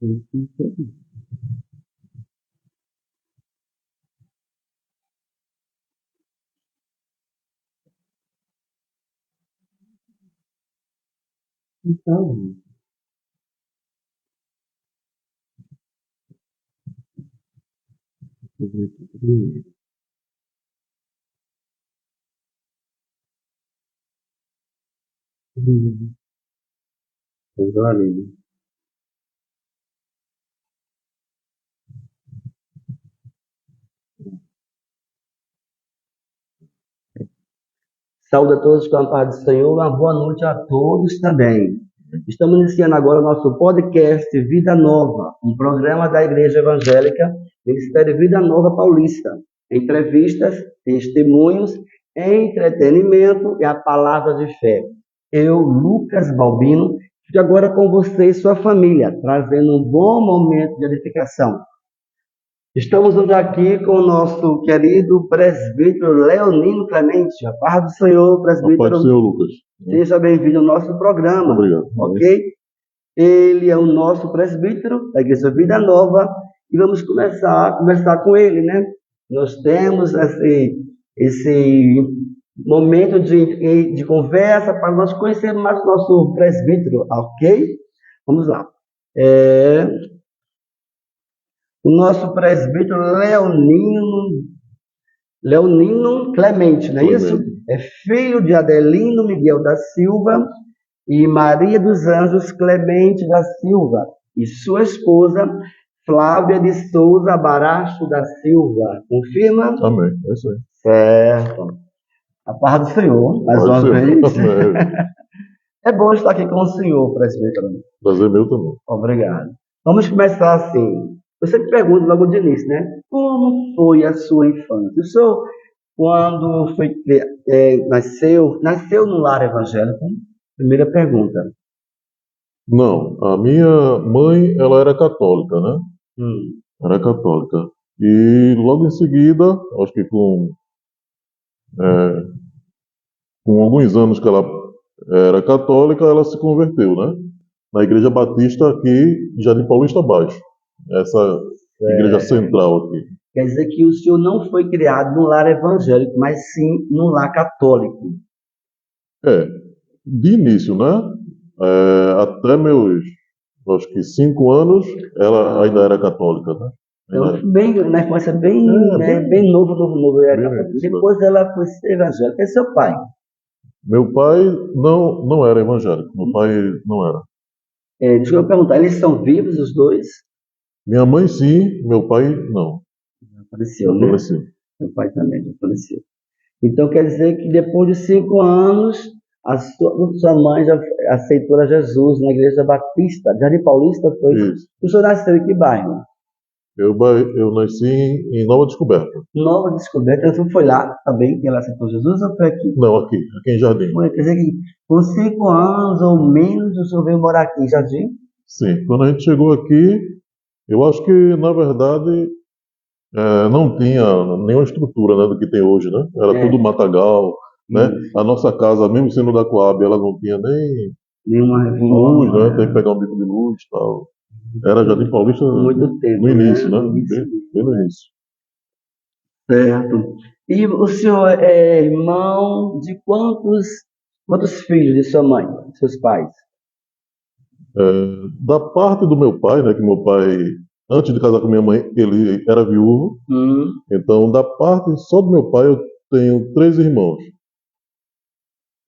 Então, deixa eu ver aqui primeiro. Agora, saúde a todos com a paz do Senhor, uma boa noite a todos também. Estamos iniciando agora o nosso podcast Vida Nova, um programa da Igreja Evangélica Ministério Vida Nova Paulista. Entrevistas, testemunhos, entretenimento e a palavra de fé. Eu, Lucas Balbino, fico agora com você e sua família, trazendo um bom momento de edificação. Estamos hoje aqui com o nosso querido presbítero Leonino Clemente. A paz do Senhor, A paz do presbítero. Senhor, Lucas. Seja bem-vindo ao nosso programa. Obrigado. Ok? Ele é o nosso presbítero da Igreja Vida Nova e vamos começar a conversar com ele, né? Nós temos esse momento de conversa para nós conhecermos mais o nosso presbítero, ok? Vamos lá. O nosso presbítero Leonino Clemente, não é isso? É filho de Adelino Miguel da Silva e Maria dos Anjos Clemente da Silva e sua esposa Flávia de Souza Baracho da Silva. Confirma? Amém. É isso aí. Certo. A paz do Senhor, mais Paz uma do Senhor. vez. Amém. É bom estar aqui com o senhor, presbítero. Prazer meu também. Obrigado. Vamos começar assim. Eu sempre pergunto logo de início, né? Como foi a sua infância? O senhor, quando foi, nasceu no lar evangélico? Primeira pergunta. Não, a minha mãe, ela era católica, né? Era católica. E logo em seguida, acho que com alguns anos que ela era católica, ela se converteu, né? Na Igreja Batista aqui, em Jardim Paulista Baixo. Essa igreja central aqui. Quer dizer que o senhor não foi criado no lar evangélico, mas sim no lar católico. De início, né? Até meus, acho que 5 anos, ela ainda era católica, né? Então, bem, na infância, bem novo, era católico. Depois ela foi ser evangélica. É seu pai? Meu pai não era evangélico. Meu pai não era. Deixa eu perguntar, eles são vivos os dois? Minha mãe sim, meu pai não. Faleceu, né? Faleceu. Meu pai também já faleceu. Então quer dizer que depois de 5 anos, a sua mãe já aceitou a Jesus na Igreja Batista, Jardim Paulista foi? Isso. O senhor nasceu em que bairro? Eu nasci em Nova Descoberta. Nova Descoberta. Então foi lá também que ela aceitou Jesus ou foi aqui? Não, aqui em Jardim. Quer dizer que com 5 anos ou menos o senhor veio morar aqui em Jardim? Sim, quando a gente chegou aqui, eu acho que na verdade não tinha nenhuma estrutura, né, do que tem hoje, né? Era tudo matagal, né? A nossa casa, mesmo sendo da Coab, ela não tinha nem nenhuma luz, né? Tem que pegar um bico de luz e tal. Era Jardim Paulista muito tempo, no início, né? Bem no início. Certo. E o senhor é irmão de quantos filhos de sua mãe, de seus pais? Da parte do meu pai, né? Que meu pai, antes de casar com minha mãe, ele era viúvo. Então, da parte só do meu pai, eu tenho 3 irmãos.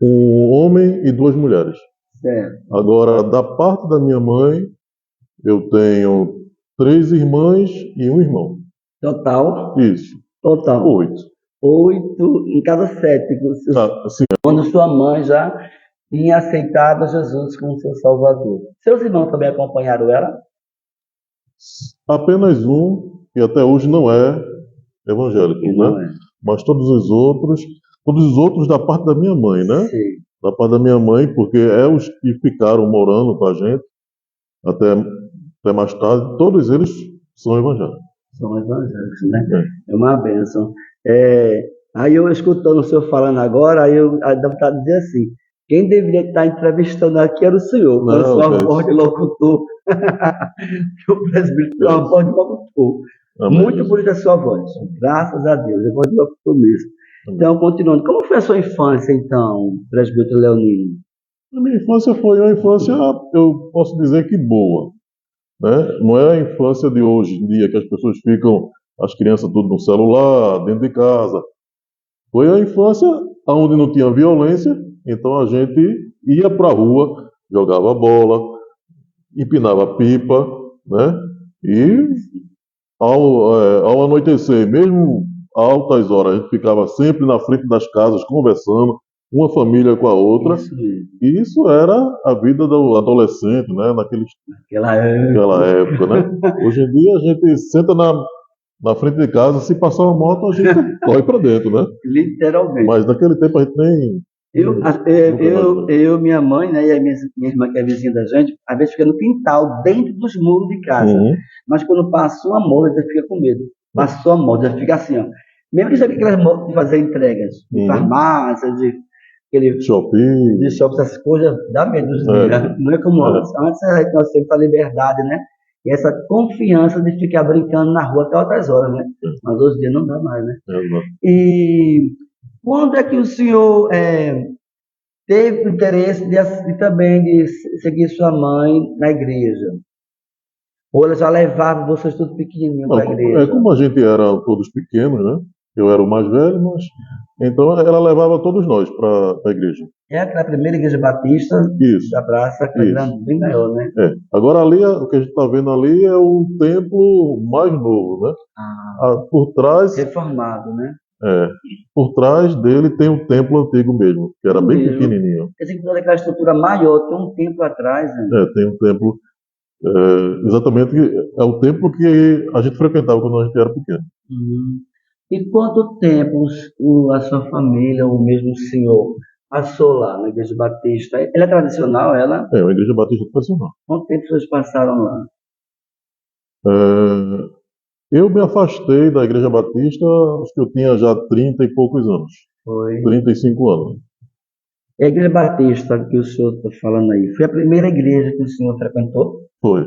Um homem e 2 mulheres. Certo. Agora, da parte da minha mãe, eu tenho 3 irmãs e um irmão. Total? Isso. Total. 8. 8 em cada 7. Sim. Quando sua mãe já tinha aceitado Jesus como seu Salvador. Seus irmãos também acompanharam ela? Apenas um, que até hoje não é evangélico, né? Mas todos os outros da parte da minha mãe, né? Sim. Da parte da minha mãe, porque os que ficaram morando com a gente até mais tarde, todos eles são evangélicos. São evangélicos, né? É uma bênção. Aí eu escutando o senhor falando agora, aí dá vontade de dizer assim, Quem deveria estar entrevistando aqui era o senhor, com a Não, sua que é voz isso. de locutor. O presbítero Que tem é uma isso. voz de locutor. Amém, Muito Jesus. bonita a sua voz. Graças a Deus, é voz de locutor mesmo. Amém. Então, continuando, como foi a sua infância, então, presbítero Leonino? A minha infância foi uma infância, eu posso dizer que boa, né? Não é a infância de hoje em dia que as pessoas ficam, as crianças tudo no celular, dentro de casa. Foi a infância onde não tinha violência, então a gente ia para a rua, jogava bola, empinava pipa, né? E ao anoitecer, mesmo a altas horas, a gente ficava sempre na frente das casas conversando, uma família com a outra, Isso mesmo. e isso era a vida do adolescente, né? Aquela época, Naquela época, né? Hoje em dia a gente senta na frente de casa, se passar uma moto, a gente corre para dentro, né? literalmente. Mas naquele tempo a gente nem nunca imaginou. Minha mãe, né, e a minha irmã, que é vizinha da gente, às vezes fica no quintal, dentro dos muros de casa. Uhum. Mas quando passa uma moto, já fica com medo. Passou a moto, já fica assim, ó. Mesmo que seja aquelas motos de fazer entregas, de Uhum. farmácia, aquele Shopping. de shopping, essas coisas, dá medo dos É. dias. Não é como antes. Antes nós temos a liberdade, né? E essa confiança de ficar brincando na rua até outras horas, né? Mas hoje em dia não dá mais, né? Exato. E quando é que o senhor teve o interesse também de seguir sua mãe na igreja? Ou ela já levava vocês tudo pequenininho Não, para a igreja? como a gente era todos pequenos, né? Eu era o mais velho, mas então ela levava todos nós para a igreja. É aquela primeira igreja batista Isso. da praça, que é Isso. grande, bem maior, né? É. Agora ali, o que a gente está vendo ali é o templo mais novo, né? Por trás, Reformado, né? por trás dele tem o templo antigo mesmo, que era bem Mesmo. pequenininho. Quer dizer que toda aquela estrutura maior, tem um tempo atrás, né? Tem um templo, exatamente, é o templo que a gente frequentava quando a gente era pequeno. Uhum. E quanto tempo a sua família, ou mesmo o senhor, passou lá na Igreja Batista? Ela é tradicional, ela? É uma igreja batista tradicional. Quanto tempo vocês passaram lá? É, eu me afastei da igreja batista, acho que eu tinha já 30 e poucos anos, Foi. 35 anos. A Igreja Batista que o senhor está falando aí, foi a primeira igreja que o senhor frequentou? Foi.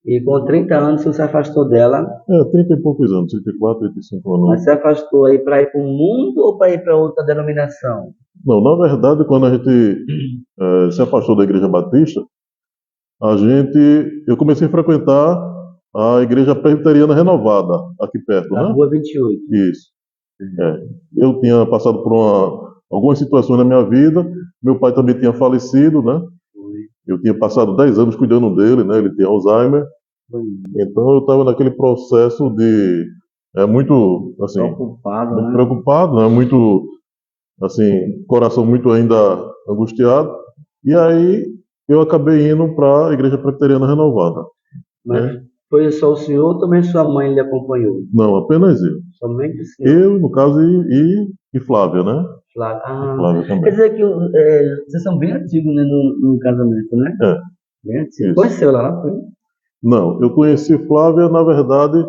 E com 30 anos o senhor se afastou dela, 30 e poucos anos, 34, 35 anos. mas se afastou aí para ir para o mundo ou para ir para outra denominação? Não, na verdade, quando a gente se afastou da igreja batista, eu comecei a frequentar a igreja presbiteriana renovada, aqui perto, Na né? Rua 28. Isso. Eu tinha passado por algumas situações na minha vida, meu pai também tinha falecido, né? Foi. Eu tinha passado 10 anos cuidando dele, né? Ele tinha Alzheimer. Foi. Então eu estava naquele processo de muito assim, Preocupado, muito né? preocupado, né? Muito assim, coração muito ainda angustiado. E aí eu acabei indo para a Igreja Presbiteriana Renovada. Mas foi só o senhor ou também sua mãe lhe acompanhou? Não, apenas eu. Somente o senhor? Eu, no caso, e Flávia, né? Flávio. E Flávia Quer também. dizer que vocês são bem antigos, né, no casamento, né? Bem antigos. Isso. Conheceu lá, foi? Não, eu conheci Flávia, na verdade,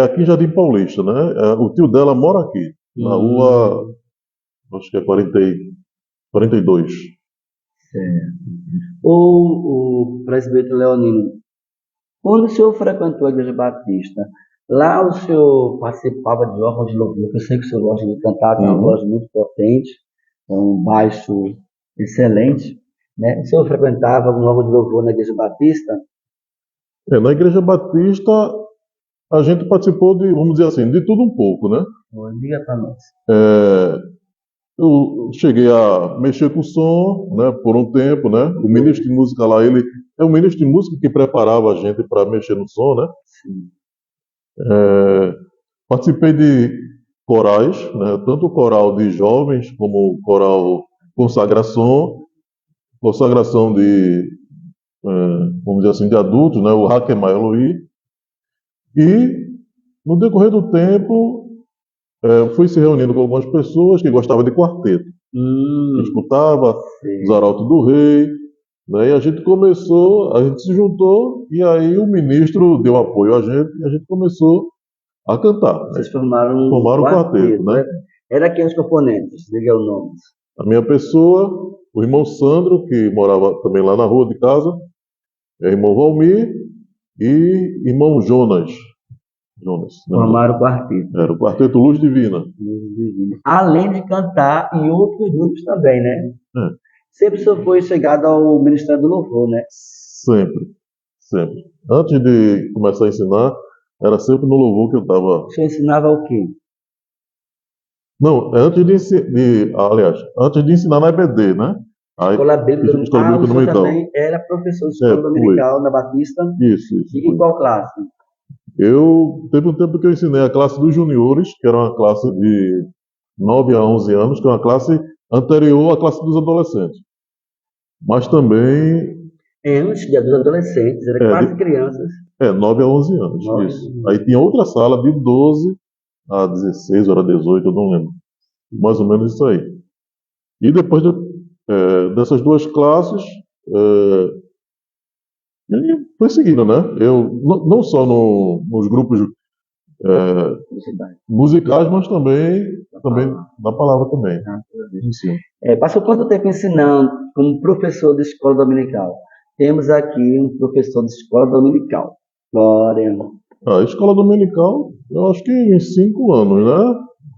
aqui em Jardim Paulista, né? O tio dela mora aqui, na rua, acho que é 42. O presbítero Leonino, quando o senhor frequentou a Igreja Batista, lá o senhor participava de órgãos de louvor, que eu sei que o senhor gosta de cantar, tem uma voz muito potente, é um baixo excelente, né? O senhor frequentava algum órgão de louvor na Igreja Batista? Na Igreja Batista, a gente participou de, vamos dizer assim, de tudo um pouco, né? Diga para nós. Eu cheguei a mexer com o som, né, por um tempo, né? O ministro de música lá, ele é um ministro de música que preparava a gente para mexer no som, né? Sim. Participei de corais, né? Tanto o coral de jovens como o coral consagração de, vamos dizer assim, de adultos, né? O Hakemai Eloí. E no decorrer do tempo fui se reunindo com algumas pessoas que gostavam de quarteto. Escutava os Arautos do Rei, né? E a gente se juntou e aí o ministro deu apoio a gente e a gente começou a cantar. Vocês formaram um quarteto, né? Era quem os componentes? Diga o nome. A minha pessoa, o irmão Sandro, que morava também lá na rua de casa, irmão Valmir e irmão Jonas. Jonas, né? Formaram o quarteto. Era o Quarteto Luz Divina. Além de cantar em outros grupos também, né? É. Sempre o senhor foi chegado ao Ministério do Louvor, né? Sempre, sempre. Antes de começar a ensinar, era sempre no louvor que eu estava. O senhor ensinava o quê? Não, aliás, antes de ensinar na EBD, né? Aí, Escola Bíblica do Escola Ah, o Bíblica senhor Dominical. também era professor de escola Fui. dominical na Batista. Isso. E em qual classe? Teve um tempo que eu ensinei a classe dos juniores, que era uma classe de 9 a 11 anos, que é uma classe anterior à classe dos adolescentes. Mas também Antes dos adolescentes, era quase crianças. 9 a 11 anos, 9 isso. Aí tinha outra sala de 12 a 16, ou era 18, eu não lembro. Mais ou menos isso aí. E depois dessas duas classes, ele foi seguindo, né? Eu, não só nos grupos musicais, mas também na palavra também. Ensino. Passou quanto tempo ensinando como professor de escola dominical? Temos aqui um professor de escola dominical. Glória. A escola dominical, eu acho que em 5 anos, né?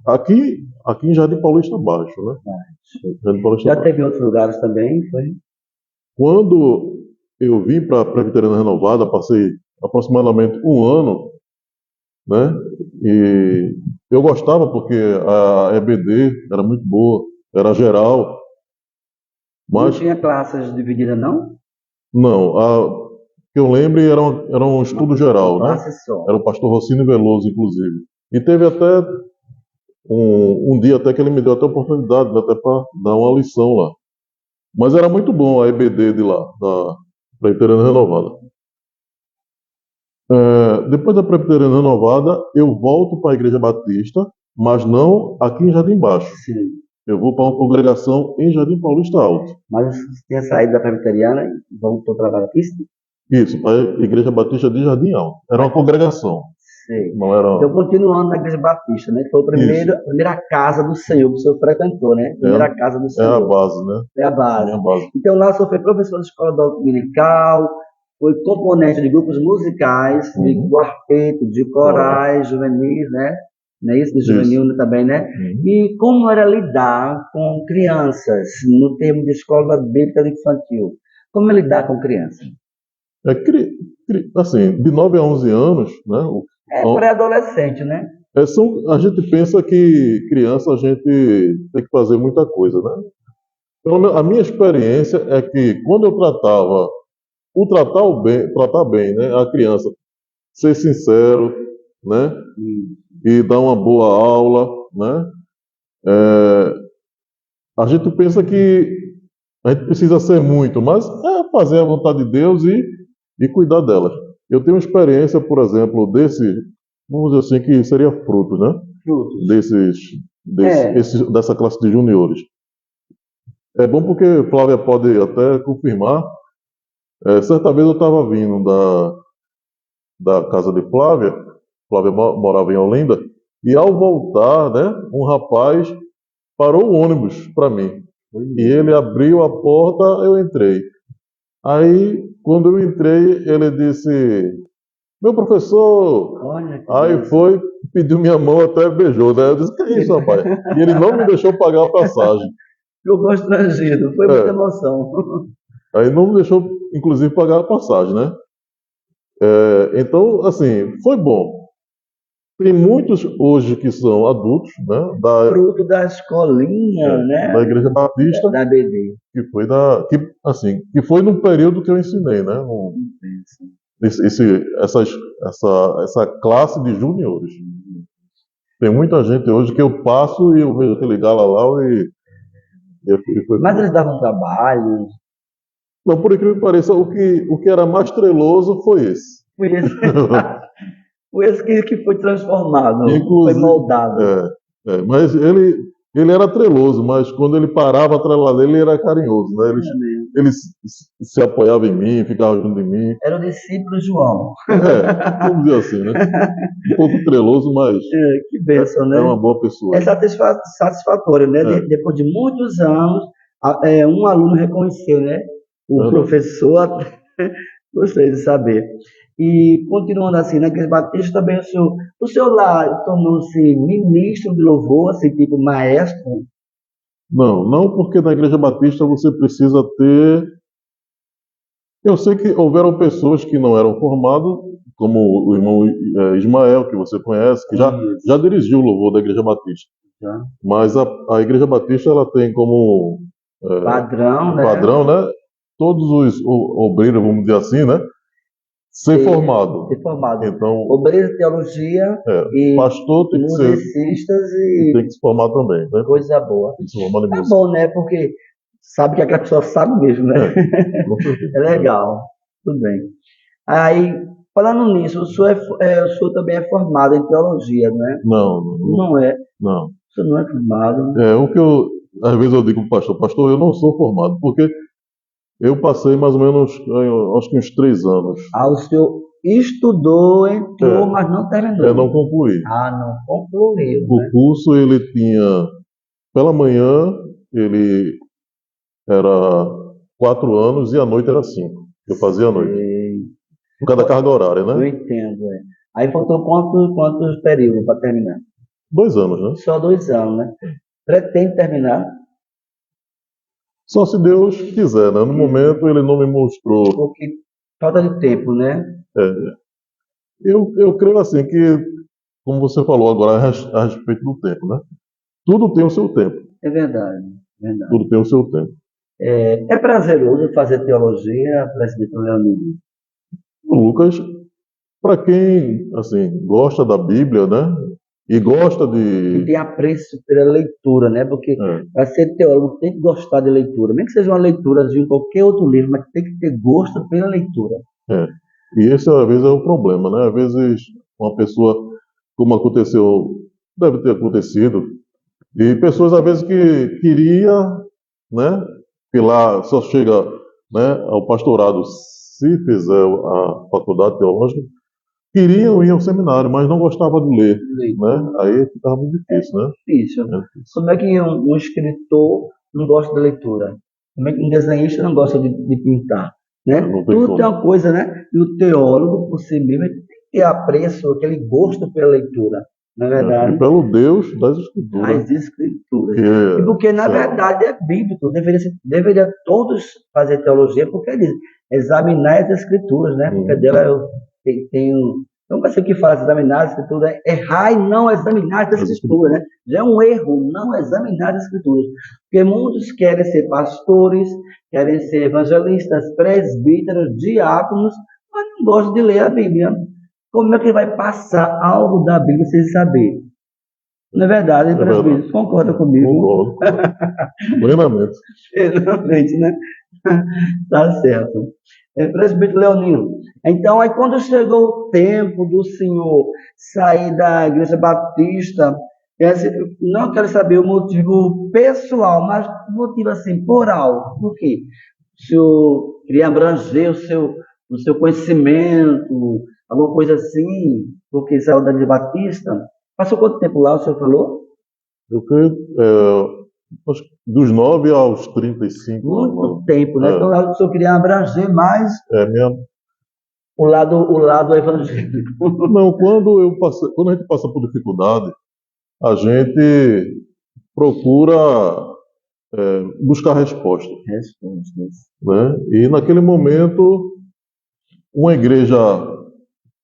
Aqui em Jardim Paulista Baixo, né? Jardim Paulista Já Baixo. teve em outros lugares também, foi? Quando eu vim para a Presbiteriana Renovada, passei aproximadamente 1 ano, né? E eu gostava porque a EBD era muito boa, era geral. Mas Não tinha classes divididas, não? não, que eu lembre era um estudo geral, né? Classe só. Era o pastor Rossini Veloso, inclusive. E teve até um dia até que ele me deu até a oportunidade, né, até para dar uma lição lá. Mas era muito bom a EBD de lá, da Presbiteriana Renovada. Depois da Presbiteriana Renovada, eu volto para a Igreja Batista, mas não aqui em Jardim Baixo. Sim. Eu vou para uma congregação em Jardim Paulista Alto. Mas você tinha saído da Presbiteriana e voltou para a Batista? Isso, para a Igreja Batista de Jardim Alto. Era uma congregação. Sim. Não era... Então, continuando na Igreja Batista, né? Foi a primeira casa do Senhor que o senhor frequentou, né? Primeira casa do Senhor. É a base, né? É a base. É a base. Então, lá o senhor foi professor de escola dominical, foi componente de grupos musicais, de quarteto, de corais juvenis, né? Não é isso? De juvenil também, né? E como era lidar com crianças, no termo de escola bíblica infantil? Como é lidar com crianças? Assim, de 9 a 11 anos, né? Pré-adolescente, né? A gente pensa que criança a gente tem que fazer muita coisa, né? Pelo menos a minha experiência é que quando eu tratar bem, né, a criança, ser sincero, né, e dar uma boa aula, né, a gente pensa que a gente precisa ser muito, mas é fazer a vontade de Deus e cuidar delas. Eu tenho experiência, por exemplo, vamos dizer assim, que seria fruto, né? Frutos. Dessa classe de juniores. É bom porque Flávia pode até confirmar. Certa vez eu estava vindo da casa de Flávia morava em Olinda, e ao voltar, né, um rapaz parou o ônibus para mim. E ele abriu a porta, eu entrei. Aí, quando eu entrei, ele disse: meu professor. Aí foi, pediu minha mão, até beijou, né? Eu disse: que é isso, rapaz? E ele não me deixou pagar a passagem. Ficou constrangido, foi muita emoção. Aí não me deixou, inclusive, pagar a passagem, né? Então, assim, foi bom. Tem muitos hoje que são adultos, né? Fruto da escolinha, né? Da Igreja Batista. Da BD. Que foi no período que eu ensinei, né? Essa classe de juniores. Tem muita gente hoje que eu passo e eu vejo aquele galalau Mas eles davam trabalho? Não, por incrível que pareça, o que era mais treloso foi esse. Foi esse. Foi esse que foi transformado, inclusive, foi moldado. Mas ele era treloso, mas quando ele parava atrás dele, ele era carinhoso, né? ele se apoiava em mim, ficava junto em mim. Era o discípulo João. Vamos dizer assim, né? Um pouco treloso, mas Que bênção, né? é uma boa pessoa. É satisfatório, né? Depois de muitos anos, um aluno reconheceu, né? O professor, gostei de saber. E continuando assim, na Igreja Batista também o senhor lá tornou-se ministro de louvor, assim, tipo maestro? Não, porque na Igreja Batista você precisa ter. Eu sei que houveram pessoas que não eram formadas, como o irmão Ismael, que você conhece, que já dirigiu o louvor da Igreja Batista. Já. Mas a Igreja Batista ela tem como padrão, né? Todos os obreiros, vamos dizer assim, né? Ser formado. Então, obreiro de teologia e pastor tem que ser, musicistas tem que se formar também, né? Coisa boa. Tem que se formar é bom, né? Porque sabe que aquela pessoa sabe mesmo, né? É legal. Tudo bem. Aí, falando nisso, o senhor também é formado em teologia, não é? Não é? Não. O senhor não é formado? O que às vezes eu digo para o pastor, eu não sou formado, porque eu passei mais ou menos, acho que uns 3 anos. O senhor estudou, entrou, mas não terminou. Não concluí. Não concluiu. O curso, ele tinha, pela manhã, ele era 4 anos e à noite era 5. Eu fazia à noite. Por causa da carga horária, né? Eu entendo, Aí faltou quantos períodos para terminar? 2 anos, né? Só 2 anos, né? Pretende terminar? Só se Deus quiser, né? No momento ele não me mostrou. Porque falta de tempo, né? Eu creio assim que, como você falou agora a respeito do tempo, né? Tudo tem o seu tempo. É verdade. Tudo tem o seu tempo. É prazeroso fazer teologia, presbítero Leonino? Lucas, para quem assim gosta da Bíblia, né? E gosta de. E tem apreço pela leitura, né? Porque para ser teólogo tem que gostar de leitura. Nem que seja uma leitura de qualquer outro livro, mas tem que ter gosto pela leitura. E esse às vezes é o problema, né? Às vezes uma pessoa, como aconteceu, deve ter acontecido, e pessoas às vezes que queria, né? Que lá só chega, né, ao pastorado se fizer a faculdade teológica, queriam ir ao seminário, mas não gostavam de ler, né? Aí ficava muito difícil, né? Difícil. Como é que um escritor não gosta de leitura? Como é que um desenhista não gosta de pintar? Né? Tudo tem uma coisa, né? E o teólogo, por si mesmo, tem que ter apreço, aquele gosto pela leitura. Na verdade. E pelo Deus das Escrituras. E porque, na verdade, é bíblico. Deveria todos fazer teologia, porque ele examinar as Escrituras, né? Porque dela eu não sei o que fala, examinar as Escrituras, errar e não examinar as Escrituras, né? Já é um erro não examinar as Escrituras. Porque muitos querem ser pastores, querem ser evangelistas, presbíteros, diáconos, mas não gostam de ler a Bíblia. Como é que vai passar algo da Bíblia sem saber? Não é verdade, presbítero? Concorda comigo? Concordo. Plenamente. Plenamente, né? Tá certo. Presbítero Leonino. Então, aí quando chegou o tempo do senhor sair da Igreja Batista, não quero saber o motivo pessoal, mas o motivo assim, por alto. Por quê? O senhor queria abranger o seu conhecimento, alguma coisa assim, porque saiu da Igreja Batista. Passou quanto tempo lá, o senhor falou? Eu creio, dos 9 aos 35. Muito tempo, né? Então, o senhor queria abranger mais o lado evangélico. Não, quando a gente passa por dificuldade, a gente procura buscar respostas. Né? E naquele momento, uma igreja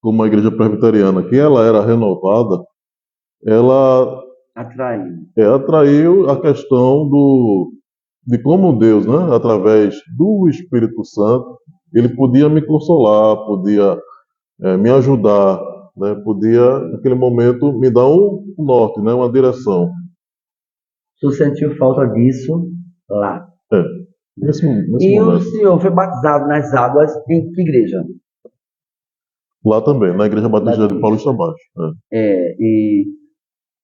como a igreja presbiteriana, que ela era renovada, ela atraiu a questão de como Deus, né, através do Espírito Santo, ele podia me consolar, podia me ajudar, né, podia, naquele momento, me dar um norte, né, uma direção. Tu sentiu falta disso lá? Nesse e momento. O senhor foi batizado nas águas em que igreja? Lá também, na Igreja Batista de Paulista Baixo. E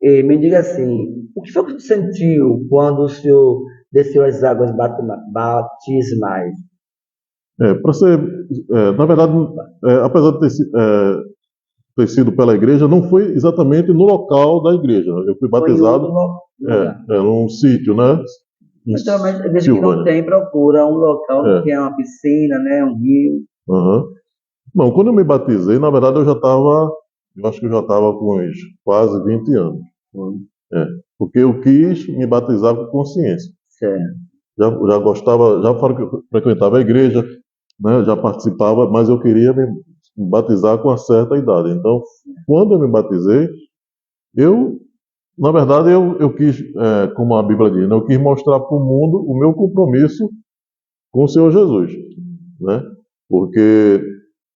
E me diga assim, o que foi que você sentiu quando o senhor desceu as águas batismais? Para ser, na verdade, apesar de ter sido pela igreja, não foi exatamente no local da igreja. Eu fui Foi em outro batizado lugar. num sítio, né? Em Então, mas veja que não Silvânia. tem, procura um local que É, é uma piscina, né, um rio. aham. Não, quando eu me batizei, na verdade eu acho que eu já estava com uns quase 20 anos. É, porque eu quis me batizar com consciência. Certo. Já gostava, já frequentava a igreja, né, já participava, mas eu queria me batizar com uma certa idade. Então, quando eu me batizei, eu, na verdade, eu quis, como a Bíblia diz, né, eu quis mostrar para o mundo o meu compromisso com o Senhor Jesus, né? Porque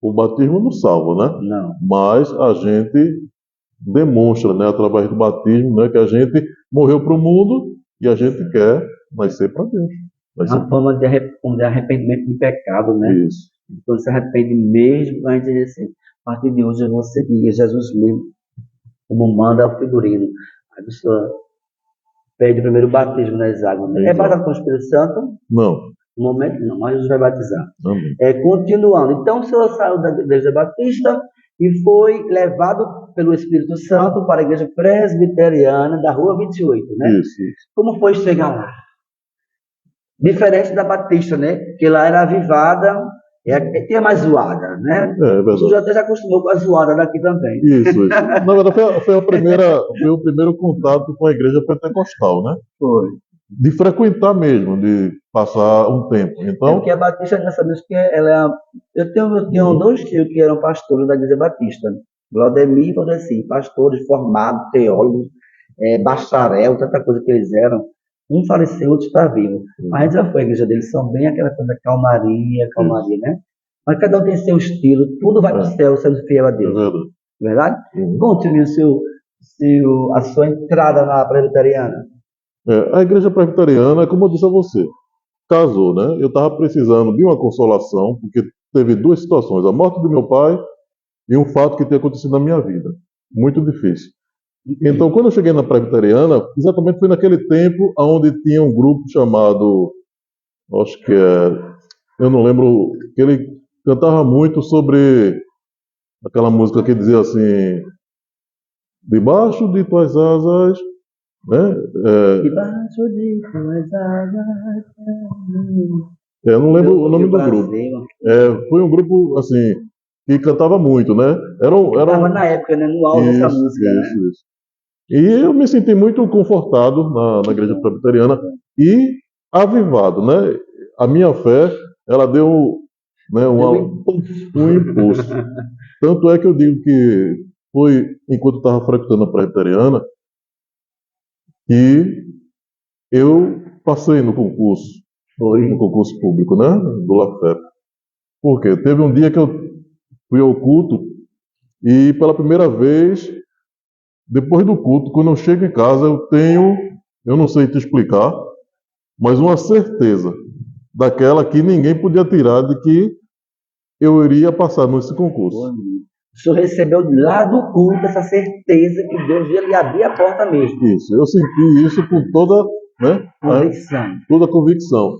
o batismo não salva, né? Não. Mas a gente demonstra, né, através do batismo, né, que a gente morreu para o mundo e a gente quer nascer para Deus. É Nascer uma forma como de arrependimento de pecado, né? isso. Quando se arrepende mesmo, a gente diz assim, a partir de hoje eu vou seguir Jesus mesmo, como manda o figurino. A pessoa pede o primeiro batismo nas águas, né? É batizado com o Espírito Santo? Não. No momento não, mas Jesus vai batizar. Amém. Continuando, então o Senhor saiu da igreja batista e foi levado pelo Espírito Santo para a igreja presbiteriana da Rua 28, né? Isso. Como foi chegar lá? Diferente da batista, né? Que lá era avivada, tinha mais zoada, né? É O senhor verdade. até já acostumou com a zoada daqui também. Isso. Na verdade, foi o primeiro contato com a igreja pentecostal, né? Foi. De frequentar mesmo, de passar um tempo. É Então, porque a Batista, nessa vez que ela é. Eu tenho dois tios que eram pastores da Igreja Batista, Vladimir e Valdeci, pastores formados, teólogos, bacharel, tanta coisa que eles eram. Um faleceu, outro está vivo. Mas a gente já foi à igreja deles, são bem aquela coisa calmaria, né? Mas cada um tem seu estilo, tudo vai para o céu sendo fiel a é Deus. verdade. Verdade? Uhum. Continue a sua entrada na presbiteriana. A igreja presbiteriana, como eu disse a você, casou, né? Eu estava precisando de uma consolação, porque teve duas situações: a morte do meu pai e um fato que tinha acontecido na minha vida. Muito difícil. Então, quando eu cheguei na presbiteriana, exatamente foi naquele tempo onde tinha um grupo chamado, acho que eu não lembro, que ele cantava muito sobre aquela música que dizia assim: debaixo de tuas asas, né? Debaixo de tuas asas. Eu não lembro o nome do grupo. Foi um grupo assim que cantava muito, né? Estava na época, né, no auge dessa música, né? Isso. E eu me senti muito confortado na igreja presbiteriana e avivado, né? A minha fé, ela deu, né, um impulso. Tanto é que eu digo que foi enquanto eu estava frequentando a presbiteriana que eu passei no concurso público, né? Do Lafé. Por quê? Teve um dia que eu fui ao culto e pela primeira vez, depois do culto, quando eu chego em casa, eu não sei te explicar, mas uma certeza daquela que ninguém podia tirar de que eu iria passar nesse concurso. O senhor recebeu lá do culto essa certeza que Deus ia lhe abrir a porta mesmo. Isso, eu senti isso com toda, né, toda a convicção.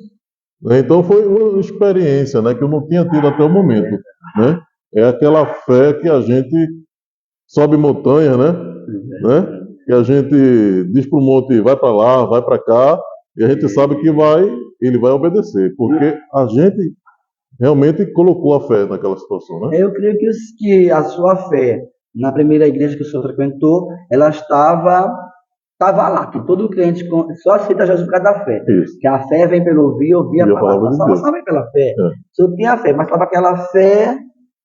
Então foi uma experiência, né, que eu não tinha tido até o momento, né? É aquela fé que a gente sobe montanha, né? Que a gente diz para o monte, vai para lá, vai para cá, e a gente sabe que ele vai obedecer, porque a gente realmente colocou a fé naquela situação, né? Eu creio que a sua fé, na primeira igreja que o senhor frequentou, ela estava lá, que todo crente só aceita Jesus por causa da fé. Isso. Que a fé vem pelo ouvir a palavra. Só vem pela fé. O senhor tinha fé, mas estava aquela fé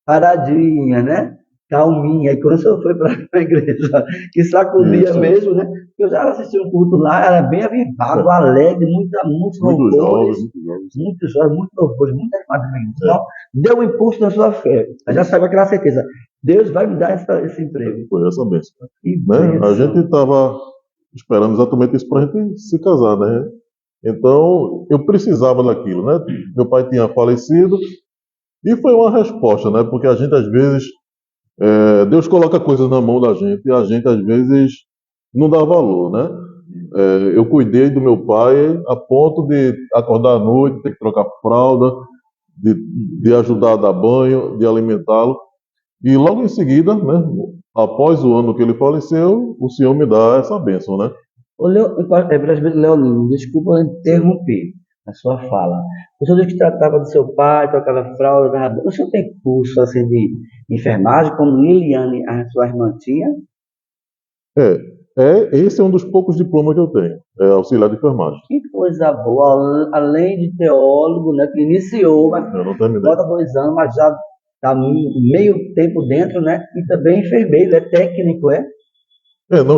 paradinha, né? Calminha. E quando o senhor foi para a igreja, que sacudia mesmo, né? Eu já assisti um culto lá, era bem avivado, alegre, muitos louvores, muitos jovens, muitos louvores, muita animada. Então, deu um impulso na sua fé. Eu já saiu aquela certeza. Deus vai me dar esse emprego. Foi essa bênção. Né? A gente estava esperando exatamente isso para a gente se casar, né? Então, eu precisava daquilo, né? Meu pai tinha falecido e foi uma resposta, né? Porque a gente, às vezes, Deus coloca coisas na mão da gente e a gente, às vezes, não dá valor, né? Eu cuidei do meu pai a ponto de acordar à noite, ter que trocar fralda, de ajudar a dar banho, de alimentá-lo. E logo em seguida, né, após o ano que ele faleceu, o Senhor me dá essa bênção, né? Presbítero Leolino, desculpa interromper a sua fala. O senhor disse que tratava do seu pai, trocava fralda, dava banho. O senhor tem curso assim, de enfermagem, como Liliane, a sua irmã tinha? Esse é um dos poucos diplomas que eu tenho, é auxiliar de enfermagem. Que coisa boa, além de teólogo, né, que iniciou, mas Eu não terminei. falta 2 anos, mas já está meio tempo dentro, né? E também enfermeiro, é técnico, Não,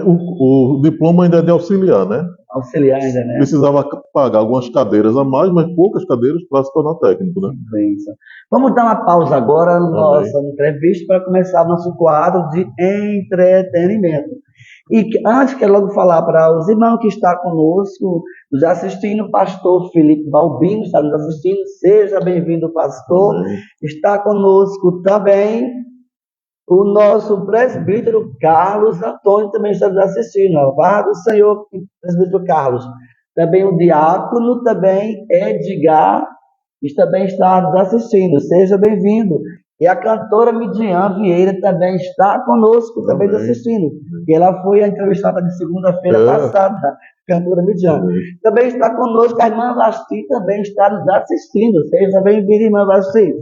o diploma ainda é de auxiliar, né? auxiliar ainda, né? Precisava pagar algumas cadeiras a mais, mas poucas cadeiras para se tornar técnico, né? Bênção. Vamos dar uma pausa agora na nossa entrevista para começar o nosso quadro de entretenimento. Antes, quero logo falar para os irmãos que estão conosco, nos assistindo, o pastor Felipe Balbino está nos assistindo. Seja bem-vindo, pastor. Amém. Está conosco também o nosso presbítero Carlos Antônio, também está nos assistindo. Louvado o Senhor, presbítero Carlos. Também o diácono, também Edgar, também está nos assistindo. Seja bem-vindo. E a cantora Midian Vieira também está conosco, também nos assistindo. E ela foi a entrevistada de segunda-feira passada, a cantora Midian. Também está conosco a irmã Vasti, também está nos assistindo. Seja bem-vinda, irmã Vasti.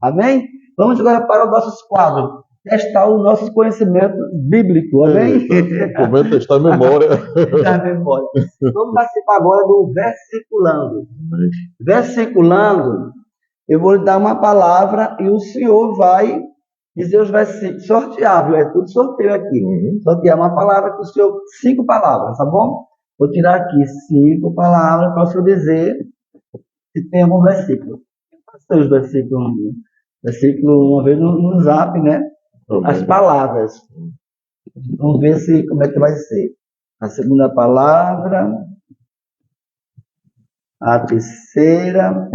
Amém? Vamos agora para os nossos quadros. Testar o nosso conhecimento bíblico, amém? Momento testar a memória. Vamos participar agora do versiculando. Versiculando, eu vou lhe dar uma palavra e o senhor vai dizer os versículos. Sortear, viu? É tudo sorteio aqui. Sortear uma palavra com o senhor, 5 palavras, tá bom? Vou tirar aqui 5 palavras para o senhor dizer se tem algum versículo. Passei os versículos. Versículo uma vez no zap, né? As palavras. Vamos ver como é que vai ser. A segunda palavra, a terceira,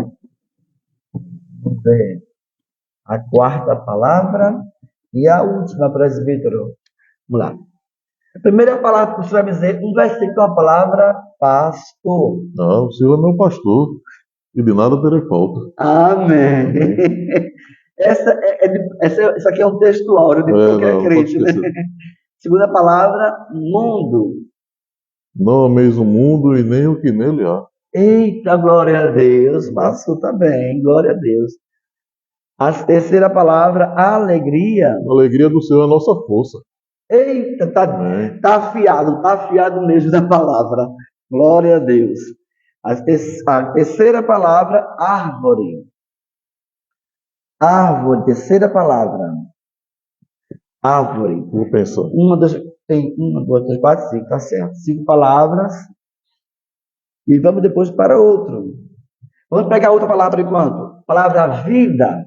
vamos ver, a quarta palavra e a última, presbítero. Vamos lá. A primeira palavra que o senhor vai dizer, um versículo, uma palavra, pastor. Não, o Senhor é meu pastor e de nada terei falta. Amém. Essa aqui é um texto áureo de qualquer crente, né? Segunda palavra, mundo. Não ameis o mundo e nem o que nele há. Eita, glória a Deus. Passou também, glória a Deus. A terceira palavra, alegria. A alegria do Senhor é a nossa força. Eita, tá afiado mesmo na palavra. Glória a Deus. A terceira palavra, árvore. Árvore, terceira palavra. Árvore. Vou pensar. Tem 1, 2, 3, 4, 5, tá certo. 5 palavras. E vamos depois para outro. Vamos pegar outra palavra enquanto. Palavra vida.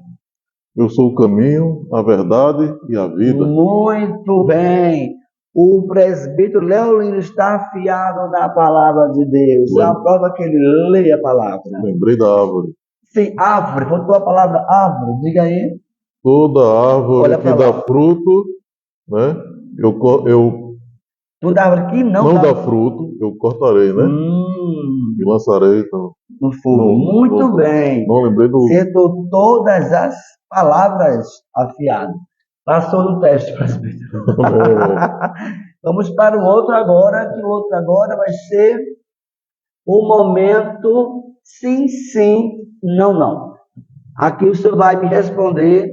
Eu sou o caminho, a verdade e a vida. Muito bem. O presbítero Leolino está afiado na palavra de Deus. É a prova que ele lê a palavra. Lembrei da árvore. Sim, árvore. Faltou a palavra árvore. Diga aí. Toda árvore que dá fruto, né? Toda árvore que não dá fruto, eu cortarei, né? E lançarei então, no fogo. Muito bem. Não lembrei do. Acertou todas as palavras afiadas. Passou no teste, presbítero. Vamos para o outro agora, que o outro agora vai ser o momento sim, sim, não, não. Aqui o senhor vai me responder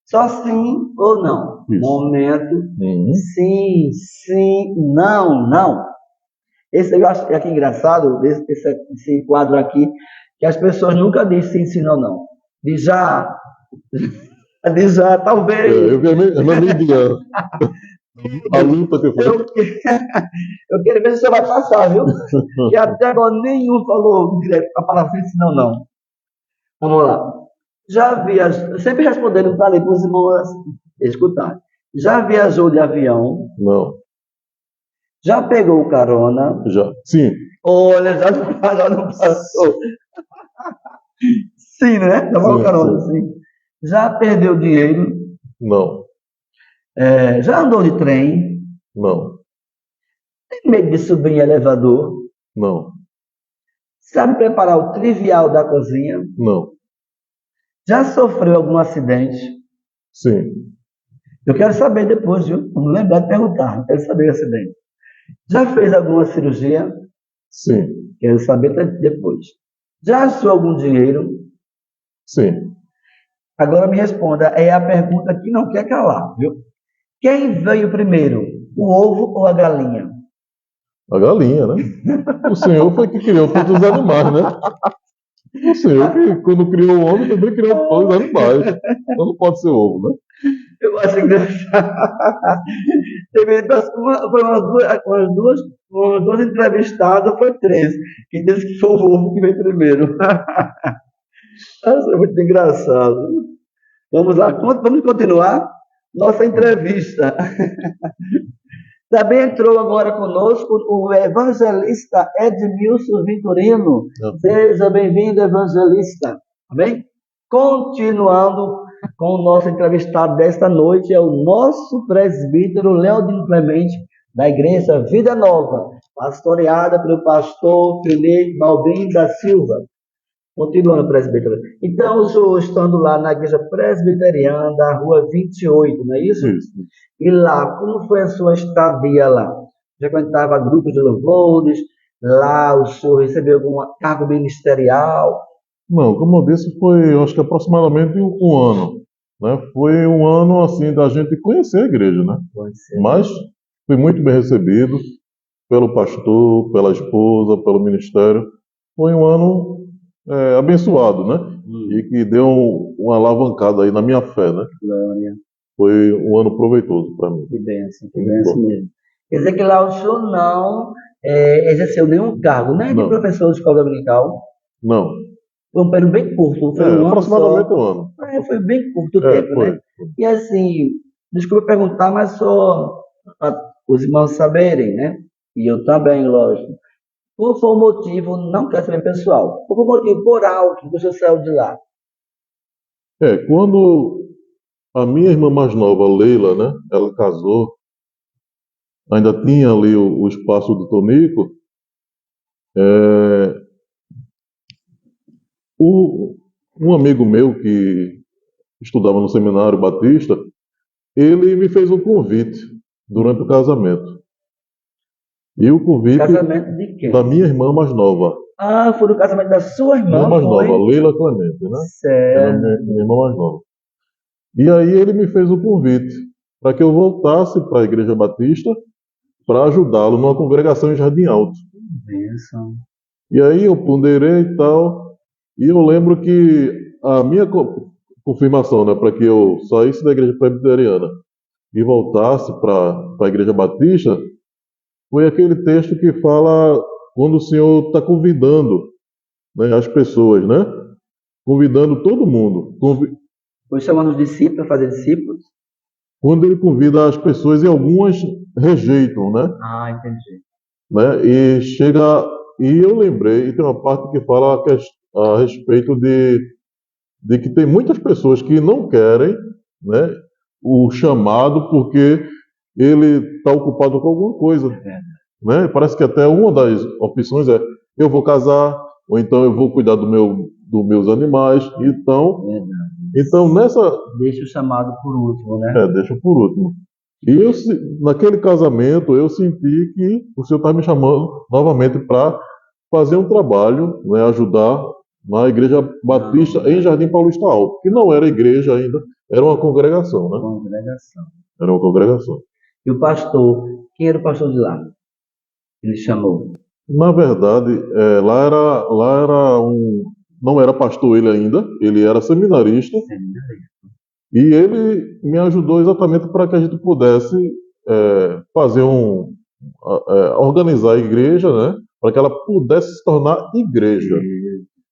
só sim ou não. Isso. Momento sim, sim, não, não. Esse eu acho aqui engraçado, esse quadro aqui, que as pessoas nunca dizem sim, sim, não, não. Diz já, talvez. Eu na mídia. A luta que foi. Eu quero ver se você vai passar, viu? Que até agora nenhum falou direto a palavra sim, sim, não, não. Vamos lá. Já viajou, sempre respondendo para ali para os irmãos escutar. Já viajou de avião? Não. Já pegou carona? Já. Sim. Olha, já não passou. Sim, né? Já pegou carona, sim. Já perdeu dinheiro? Não. Já andou de trem? Não. Tem medo de subir em elevador? Não, Sabe preparar o trivial da cozinha? não, Já sofreu algum acidente? sim, Eu quero saber depois, viu? Não lembrar de perguntar, eu quero saber o acidente. Já fez alguma cirurgia? sim, Quero saber depois. Já achou algum dinheiro? sim. Agora me responda, é a pergunta que não quer calar, viu? Quem veio primeiro, o ovo ou a galinha? A galinha, né? O Senhor foi que criou todos os animais, né? O Senhor que, quando criou o homem, também criou todos os animais. Então não pode ser ovo, né? Eu acho engraçado. Teve foi umas duas entrevistadas, foi três, que disse que foi o ovo que veio primeiro. Nossa, é muito engraçado. Vamos lá, vamos continuar nossa entrevista. Também entrou agora conosco o evangelista Edmilson Vitorino. Seja bem-vindo, evangelista. Amém? Continuando com o nosso entrevistado desta noite, é o nosso presbítero Leodino Clemente, da Igreja Vida Nova, pastoreada pelo pastor Felipe Balbim da Silva. Continuando, presbítero. Então, o senhor estando lá na igreja presbiteriana da rua 28, não é isso? Isso. E lá, como foi a sua estadia lá? Frequentava grupos de louvores, lá o senhor recebeu algum cargo ministerial? Não, como eu disse, foi, eu acho que aproximadamente um ano, né? Foi um ano, assim, da gente conhecer a igreja, né? Pode ser. Mas fui muito bem recebido pelo pastor, pela esposa, pelo ministério. Foi um ano abençoado, né? E que deu uma alavancada aí na minha fé, né? Glória. Foi um ano proveitoso para mim. Que bênção mesmo. Quer dizer que lá o senhor não exerceu nenhum cargo, nem de Não. professor de escola dominical. Não, Foi um período bem curto, foi um ano aproximadamente só. um ano. Foi bem curto o tempo, Foi. né? E assim, desculpa perguntar, mas só para os irmãos saberem, né? E eu também, lógico. Qual foi o motivo, não quero saber pessoal, qual foi o motivo por alto que você saiu de lá? Quando a minha irmã mais nova, Leila, né? Ela casou, ainda tinha ali o espaço do Tonico. Um amigo meu que estudava no seminário Batista, ele me fez um convite durante o casamento. E o convite Casamento de quem? da minha irmã mais nova. Ah, foi no casamento da sua irmã, Mais foi? nova, Leila Clemente, né? Ela é Certo. minha irmã mais nova. E aí ele me fez um convite para que eu voltasse para a Igreja Batista para ajudá-lo numa congregação em Jardim Alto. Bênção. E aí eu ponderei e tal, e eu lembro que a minha confirmação, né, para que eu saísse da igreja presbiteriana e voltasse para a igreja batista, foi aquele texto que fala quando o Senhor está convidando, né, as pessoas, né? Convidando todo mundo. Foi chamando os discípulos para fazer discípulos? Quando ele convida as pessoas e algumas rejeitam, né? Ah, entendi. Né? E chega. E eu lembrei, e tem uma parte que fala a respeito de que tem muitas pessoas que não querem, né, o chamado porque ele está ocupado com alguma coisa. Né? Parece que até uma das opções é eu vou casar, ou então eu vou cuidar dos meus animais. Então nessa. Deixa o chamado por último, né? Deixa por último. E naquele casamento eu senti que o Senhor está me chamando novamente para fazer um trabalho, né, ajudar na Igreja Batista em Jardim Paulista Alto, que não era igreja ainda, era uma congregação, né? Congregação. Era uma congregação. E o pastor, quem era o pastor de lá? Ele chamou. Na verdade, lá era não era pastor ele ainda, ele era seminarista. E ele me ajudou exatamente para que a gente pudesse fazer organizar a igreja, né? Para que ela pudesse se tornar igreja.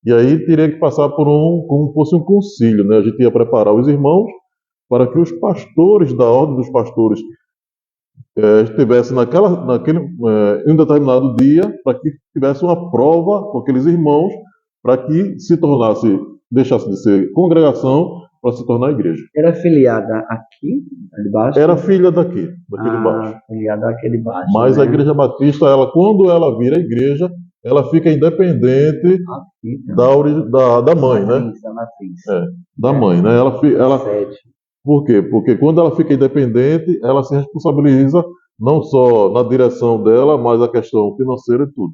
E aí teria que passar por como fosse um concílio, né? A gente ia preparar os irmãos para que os pastores da ordem dos pastores estivessem em um determinado dia, para que tivesse uma prova com aqueles irmãos, para que se tornasse, deixasse de ser congregação para se tornar igreja. Era filiada aqui, de baixo? Era filha daquele de baixo. Filiada aqui de baixo. Mas né? a Igreja Batista, quando ela vira igreja, ela fica independente da mãe, né? Matriz. Da mãe, né? Sede. Por quê? Porque quando ela fica independente, ela se responsabiliza não só na direção dela, mas a questão financeira e tudo.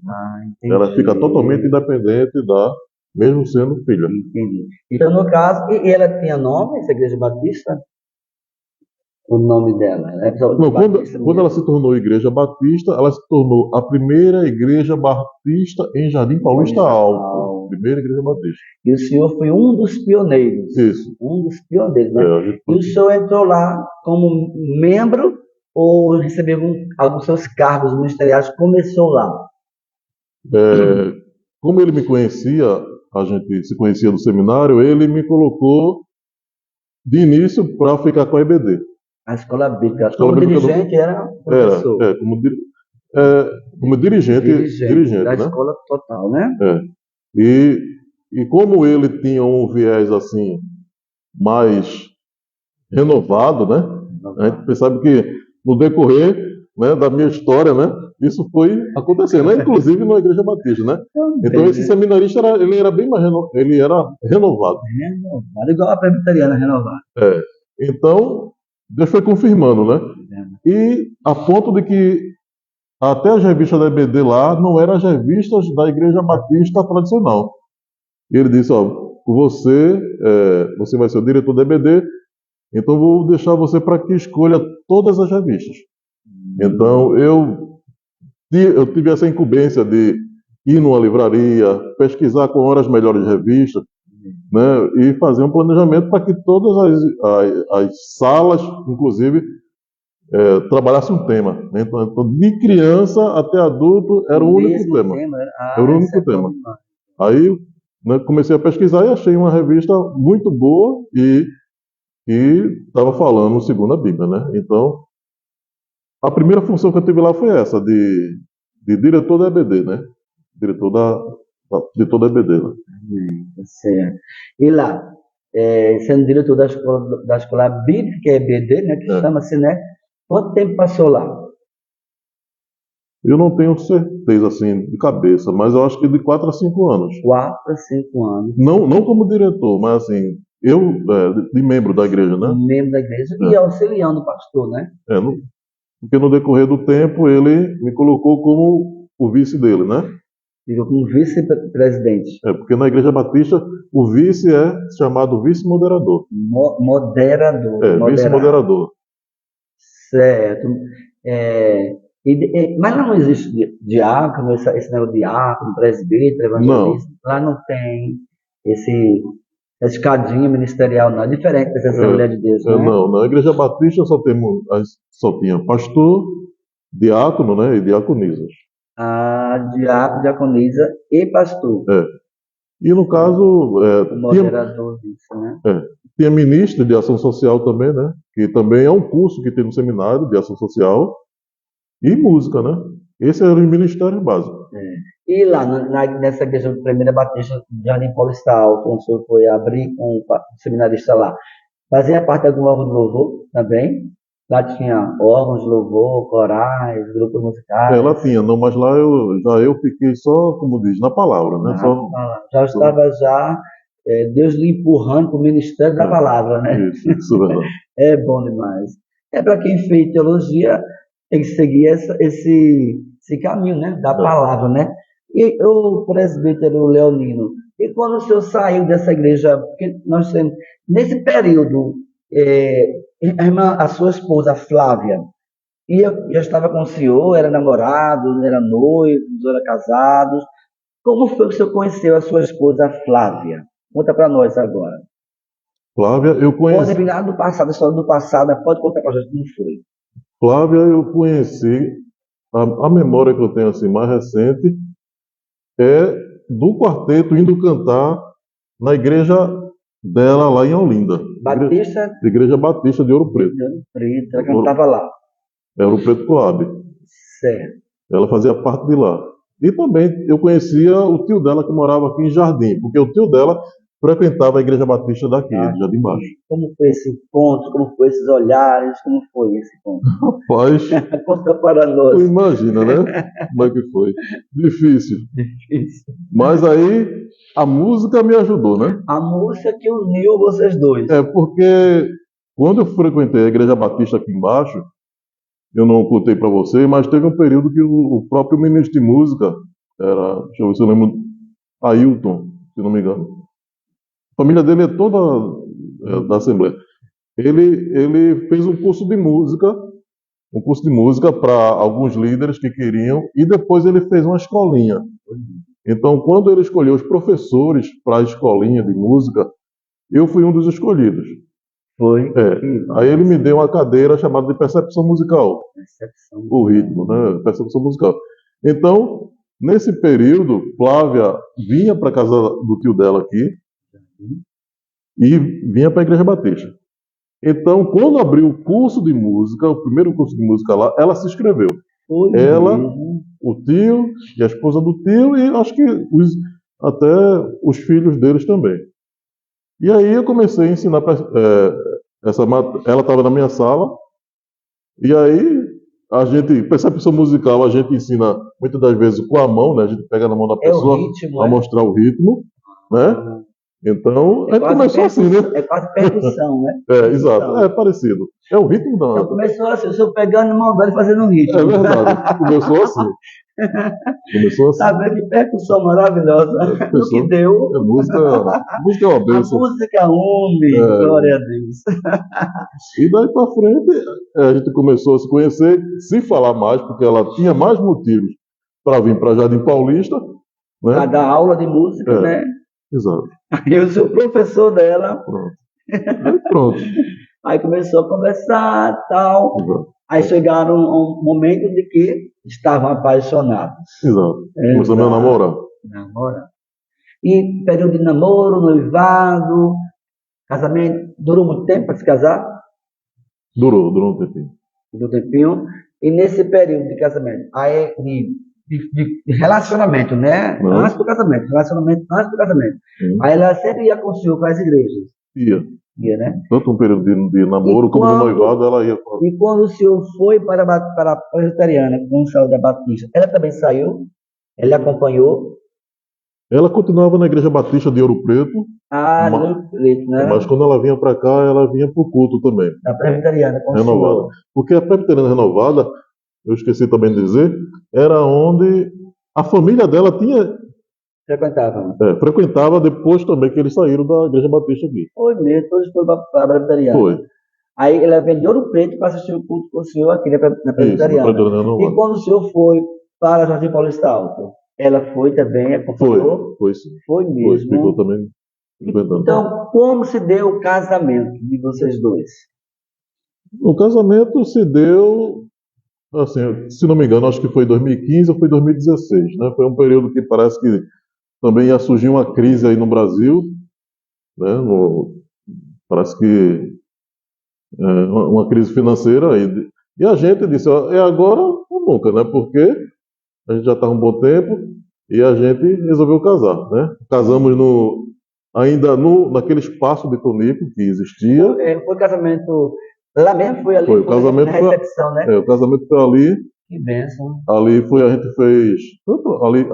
Entendi. Ela fica totalmente independente mesmo sendo filha. Entendi. Então, no caso, e ela tinha nome, essa Igreja Batista? O nome dela? Não, quando ela se tornou Igreja Batista, ela se tornou a primeira Igreja Batista em Jardim Paulista Alto. Primeira Igreja Batista. E o senhor foi um dos pioneiros. Isso. Um dos pioneiros, né? E o senhor entrou lá como membro ou recebeu alguns seus cargos ministeriais? Começou lá? Como ele me conhecia, a gente se conhecia do seminário, ele me colocou de início para ficar com a EBD. A escola bíblica. Como dirigente era professor? Como dirigente da né? escola total, né? E como ele tinha um viés assim mais renovado, né? A gente percebe que no decorrer, né, da minha história, né, isso foi acontecendo, né? Inclusive na Igreja Batista, né? Então esse seminarista ele era bem mais ele era renovado. Renovado, igual a presbiteriana renovada. Então Deus foi confirmando, né? E a ponto de que até as revistas da EBD lá não eram as revistas da Igreja Batista tradicional. E ele disse, você vai ser o diretor da EBD, então vou deixar você para que escolha todas as revistas. Então eu tive essa incumbência de ir numa livraria, pesquisar quais eram as melhores revistas, né, e fazer um planejamento para que todas as salas, inclusive, trabalhassem um tema. Né? Então, de criança até adulto, era o único tema. Era o único tema. Aí, né, comecei a pesquisar e achei uma revista muito boa e estava falando segundo a Bíblia. Né? Então, a primeira função que eu tive lá foi essa, de diretor da EBD, né? Diretor de toda a EBD. Né? Certo. E lá, sendo diretor da escola bíblica, que é EBD, né? Que chama-se, né? Quanto tempo passou lá? Eu não tenho certeza, assim, de cabeça, mas eu acho que de 4 a 5 anos. 4 a 5 anos. Não como diretor, mas assim, eu, de membro da igreja, né? Membro da igreja e auxiliando o pastor, né? Porque no decorrer do tempo ele me colocou como o vice dele, né? Ficou como vice-presidente. Porque na Igreja Batista o vice é chamado vice-moderador. Moderador. Vice-moderador. Certo. Mas lá não existe diácono, esse negócio de diácono, presbítero, evangelista. Não. Lá não tem essa escadinha ministerial, não. É diferente dessa Assembleia de Deus, né? Não, na Igreja Batista só tinha pastor, diácono, né, e diaconisas. Diácono, diaconisa e pastor. E no caso... o moderador disso, né? Tinha ministro de ação social também, né? Que também é um curso que tem no seminário de ação social. E música, né? Esse era o ministério básico. E lá, nessa igreja de Primeira Batista de Jardim Paulista Alto, onde o senhor foi abrir com o seminarista lá, fazia parte de algum órgão de louvor também? Lá tinha órgãos de louvor, corais, grupos musicais? Lá tinha, não, mas lá eu fiquei só, como diz, na palavra, né? Já estava Deus lhe empurrando para o ministério da palavra, né? Isso é verdade. É bom demais. Para quem fez teologia, tem que seguir esse caminho, né? Da palavra, né? E o presbítero Leonino, e quando o senhor saiu dessa igreja, porque nós temos, nesse período, a sua esposa Flávia, já estava com o senhor, era namorado, era noivo, era casados. Como foi que o senhor conheceu a sua esposa Flávia? Conta para nós agora. Flávia, eu conheci... Pode vir lá do passado, a história do passado, pode contar para a gente como foi. Flávia, eu conheci, a memória que eu tenho assim mais recente é do quarteto indo cantar na igreja dela lá em Olinda. Batista? Igreja Batista de Ouro Preto. De Ouro Preto, ela cantava lá. Ouro Preto Coab. Certo. Ela fazia parte de lá. E também eu conhecia o tio dela que morava aqui em Jardim, porque o tio dela frequentava a Igreja Batista daqui, de Jardim Baixo. Como foi esse encontro? Como foi esses olhares? Como foi esse encontro? Rapaz, Conta para tu nós. imagina, né? Como é que foi? Difícil. Difícil. Mas aí a música me ajudou, né? A música que uniu vocês dois. É porque quando eu frequentei a Igreja Batista aqui embaixo, eu não contei para você, mas teve um período que o próprio ministro de música era, deixa eu ver se eu lembro, Ailton, se não me engano. A família dele é toda da Assembleia. Ele fez um curso de música para alguns líderes que queriam, e depois ele fez uma escolinha. Então, quando ele escolheu os professores para a escolinha de música, eu fui um dos escolhidos. Foi. Aí ele me deu uma cadeira chamada de percepção musical. O ritmo, né? Percepção musical. Então, nesse período, Flávia vinha para a casa do tio dela aqui e vinha para a Igreja Batista. Então, quando abriu o curso de música, o primeiro curso de música lá, ela se inscreveu. Ela, o tio e a esposa do tio, e acho que até os filhos deles também. E aí eu comecei a ensinar ela estava na minha sala, e aí a gente, percepção musical, a gente ensina muitas das vezes com a mão, né? A gente pega na mão da pessoa para mostrar o ritmo, né? Então, a gente começou assim, né? É quase percussão, né? Exato, é parecido. É o ritmo da... Então começou assim, o senhor pegando a mão dele e fazendo um ritmo. É verdade, começou assim. Sabe que percussão maravilhosa. O que deu. Música é uma bênção. A música une, glória a Deus. E daí para frente, a gente começou a se conhecer, se falar mais, porque ela tinha mais motivos para vir para Jardim Paulista. Né? Para dar aula de música, né? Exato. Aí eu sou professor dela. Pronto. Aí começou a conversar e tal. Exato. Aí chegaram a um momento de que estavam apaixonados. Exato. Começamos a namorar. E período de namoro, noivado, casamento, durou muito tempo para se casar? Durou um tempinho. Durou um tempinho. E nesse período de casamento, aí de relacionamento, né? Antes do casamento, relacionamento antes do casamento. Aí ela sempre ia com o senhor para as igrejas. Ia, né? Tanto um período de namoro como de noivado, ela ia. E quando o senhor foi para a presbiteriana, quando saiu da Batista, ela também saiu? Ela acompanhou? Ela continuava na Igreja Batista de Ouro Preto. De Ouro Preto, né? Mas quando ela vinha para cá, ela vinha para o culto também. Da presbiteriana, renovada. Porque a presbiteriana renovada, eu esqueci também de dizer, era onde a família dela tinha... frequentava depois também que eles saíram da Igreja Batista aqui. Foi mesmo, todos foram para a presbiteriana. Foi. Aí ela veio de Ouro Preto para assistir o culto com o senhor aqui na presbiteriana. E quando o senhor foi para Jardim Paulista Alto, ela foi também, acompanhou? Foi sim. Foi mesmo. Ficou também. Então, como se deu o casamento de vocês dois? O casamento se deu, assim, se não me engano, acho que foi 2015 ou foi 2016, né? Foi um período que parece que também ia surgir uma crise aí no Brasil, né? Parece que uma crise financeira, e a gente disse, é agora ou nunca, né? Porque a gente já está há um bom tempo e a gente resolveu casar, né? Casamos ainda naquele espaço de Tonico que existia. Foi casamento, lá mesmo foi ali, foi o casamento na recepção, né? O casamento foi ali. Que bênção. Ali a gente fez,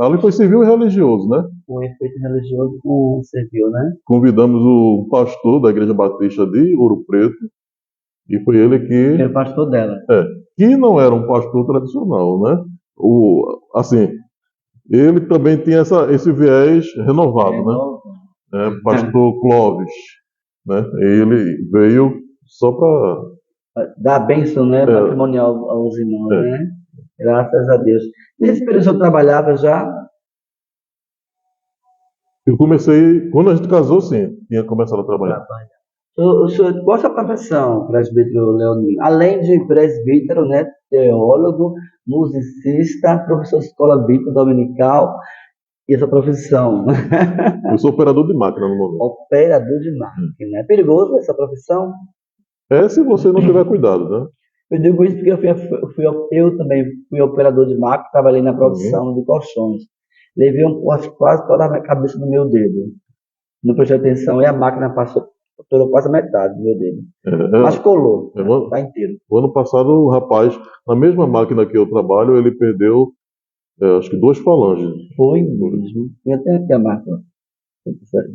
ali foi civil e religioso, né? Um efeito religioso com civil, né? Convidamos o pastor da Igreja Batista de Ouro Preto, e foi ele que... Era o pastor dela. Que não era um pastor tradicional, né? Assim, ele também tinha esse viés renovado, né? Pastor Clóvis, né? Ele veio só para dar a bênção, né? Patrimonial aos irmãos, né? Graças a Deus. Nesse período o senhor trabalhava já? Eu comecei, quando a gente casou, sim, tinha começado a trabalhar. O senhor, qual a sua profissão, presbítero Leonino? Além de presbítero, né? Teólogo, musicista, professor de escola bíblica dominical, e essa profissão? Eu sou operador de máquina no momento. Operador de máquina. É perigoso essa profissão? Se você não tiver cuidado, né? Eu digo isso porque eu também fui operador de máquina, trabalhei na produção de colchões. Levei um corte quase toda a minha cabeça no meu dedo. não prestei atenção e a máquina passou, estourou quase a metade do meu dedo. Mas É, colou, é, o tá inteiro. o ano passado, o rapaz, na mesma máquina que eu trabalho, ele perdeu, acho que 2 falanges. Foi mesmo. E até aqui a marca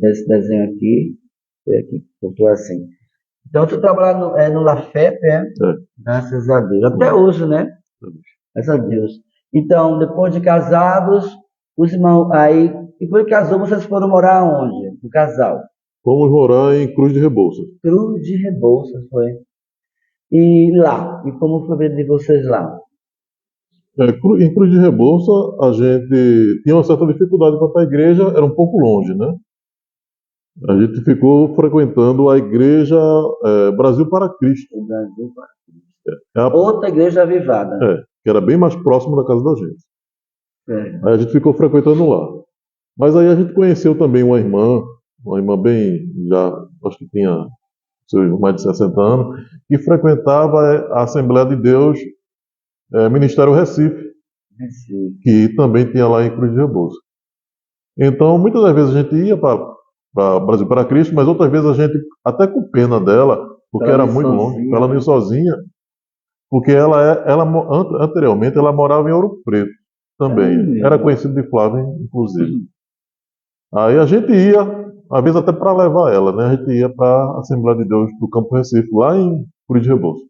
desse desenho aqui, foi aqui, cortou assim. Então, tu trabalha no Lafep, é? É. Graças a Deus. Até hoje, né? Graças a Deus. Então, depois de casados, os irmãos, aí, depois que casou, vocês foram morar onde? O casal. Fomos morar em Cruz de Rebouças. Cruz de Rebouças, foi. E lá, e como foi a vida de vocês lá? Em Cruz de Rebouça, a gente tinha uma certa dificuldade para ir para a igreja, era um pouco longe, né? A gente ficou frequentando a igreja Brasil para Cristo, O Brasil, é a- outra igreja avivada. que era bem mais próximo da casa da gente. É. Aí a gente ficou frequentando lá. Mas aí a gente conheceu também uma irmã bem, já acho que tinha mais de 60 anos, que frequentava a Assembleia de Deus, Ministério Recife, Recife. que também tinha lá em Cruz de Rebouças. Então, muitas das vezes a gente ia para Brasil para Cristo, mas outras vezes a gente, até com pena dela, porque Ela era ia muito longe, sozinha, para ela não ir sozinha, porque anteriormente ela morava em Ouro Preto também. mesmo? Era conhecido de Flávio, inclusive. Aí a gente ia, às vezes até para levar ela, né? A gente ia para a Assembleia de Deus do Campo Recife, lá em Cruz de Rebouças.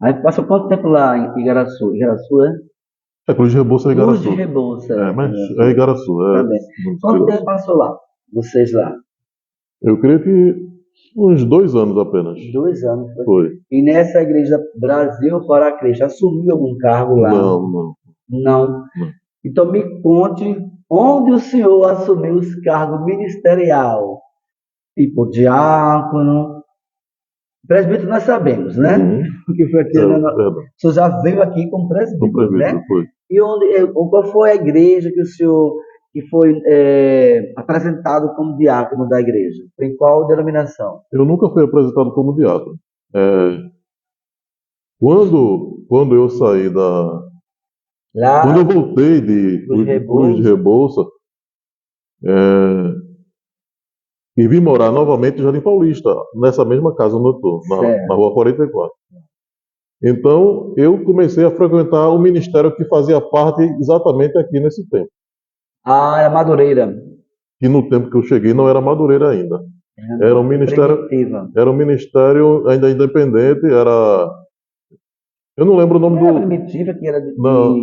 Aí passou quanto tempo lá em Igaraçu? Igaraçu, é? Cruz de Rebouças é Cruz de Igaraçu. Rebouças. Mas é Igaraçu, Também. Quanto Igaraçu. tempo passou lá? Vocês lá? Eu creio que uns 2 anos apenas. 2 anos. Foi. Foi. E nessa igreja Brasil para Cristo, assumiu algum cargo lá? Não. Não. Então me conte onde o senhor assumiu os cargos ministerial. Tipo diácono. Presbítero nós sabemos, né? Porque foi aqui, o senhor já veio aqui como presbítero, né? Foi. E qual foi a igreja que o senhor que foi apresentado como diácono da igreja? Em qual denominação? Eu nunca fui apresentado como diácono. Quando eu saí Lá, Quando eu voltei de Cruz de Rebouça, e vim morar novamente em Jardim Paulista, nessa mesma casa onde eu estou, na Rua 44. Então, eu comecei a frequentar o ministério que fazia parte exatamente aqui nesse tempo. Ah, é Madureira. Que no tempo que eu cheguei não era Madureira ainda. Era um ministério ainda independente, eu não lembro o nome do... Era primitiva que era Não,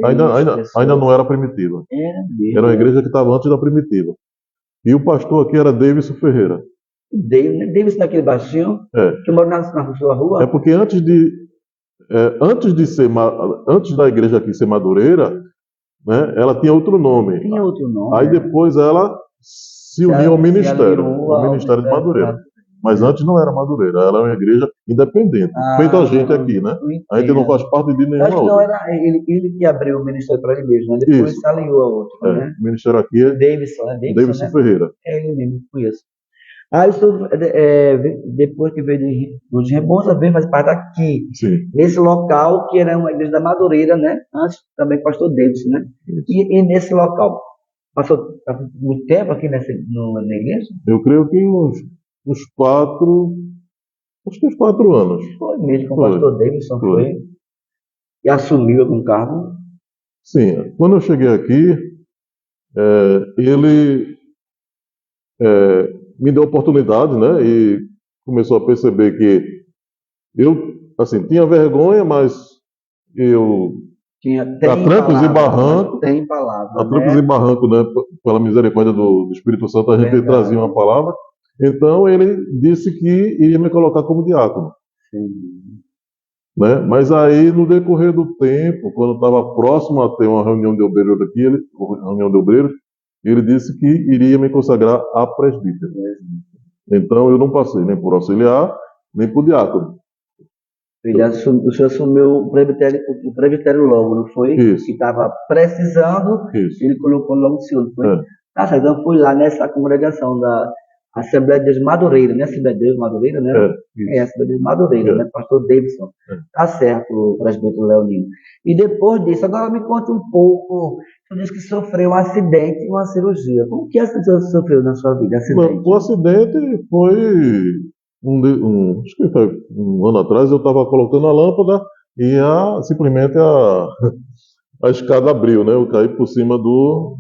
ainda não era primitiva. Era uma igreja que estava antes da primitiva. E o pastor aqui era Davidson Ferreira. Davidson daquele baixinho? Que mora na sua rua? É porque antes da igreja aqui ser Madureira, né, ela tinha outro nome. Tinha outro nome. Aí depois ela se uniu ao ministério de Madureira. Mas antes não era Madureira, ela é uma igreja independente, feita a gente aqui, né? A gente não faz parte de nenhuma outra. Não era ele que abriu o ministério para ele mesmo, né? Depois se alinhou a outro, né? O ministério aqui é Davidson Ferreira. É ele mesmo, conheço. Aí depois que veio de Rebouças, veio fazer parte aqui, nesse local que era uma igreja da Madureira, né? Antes também pastor Davidson, né? E nesse local, passou muito tempo aqui na igreja? Eu creio que uns 4 anos. Foi mesmo, com o pastor Davidson foi. E assumiu algum cargo? Sim, quando eu cheguei aqui, ele me deu oportunidade, né? E começou a perceber que eu, assim, tinha vergonha, mas eu a trancos e barrancos, e barranco, né? Pela misericórdia do Espírito Santo, a gente trazia uma palavra. Então ele disse que iria me colocar como diácono. Né? Mas aí, no decorrer do tempo, quando estava próximo a ter uma reunião de obreiros aqui, ele disse que iria me consagrar a presbítero. Então eu não passei nem por auxiliar, nem por diácono. O senhor assumiu o presbitério logo, não foi? Isso. Que estava precisando, Isso. ele colocou logo o senhor, não foi? Tá certo, então fui lá nessa congregação Assembleia de Deus Madureira, né? Assembleia de Deus Madureira, né? Assembleia de Deus Madureira, né? Pastor Davidson. Tá certo, o presbítero Leonino. E depois disso, agora me conta um pouco. Você disse que sofreu um acidente e uma cirurgia. Como que essa você sofreu na sua vida? Acidente? O acidente foi acho que foi um ano atrás. Eu estava colocando a lâmpada e simplesmente a escada abriu, né? Eu caí por cima do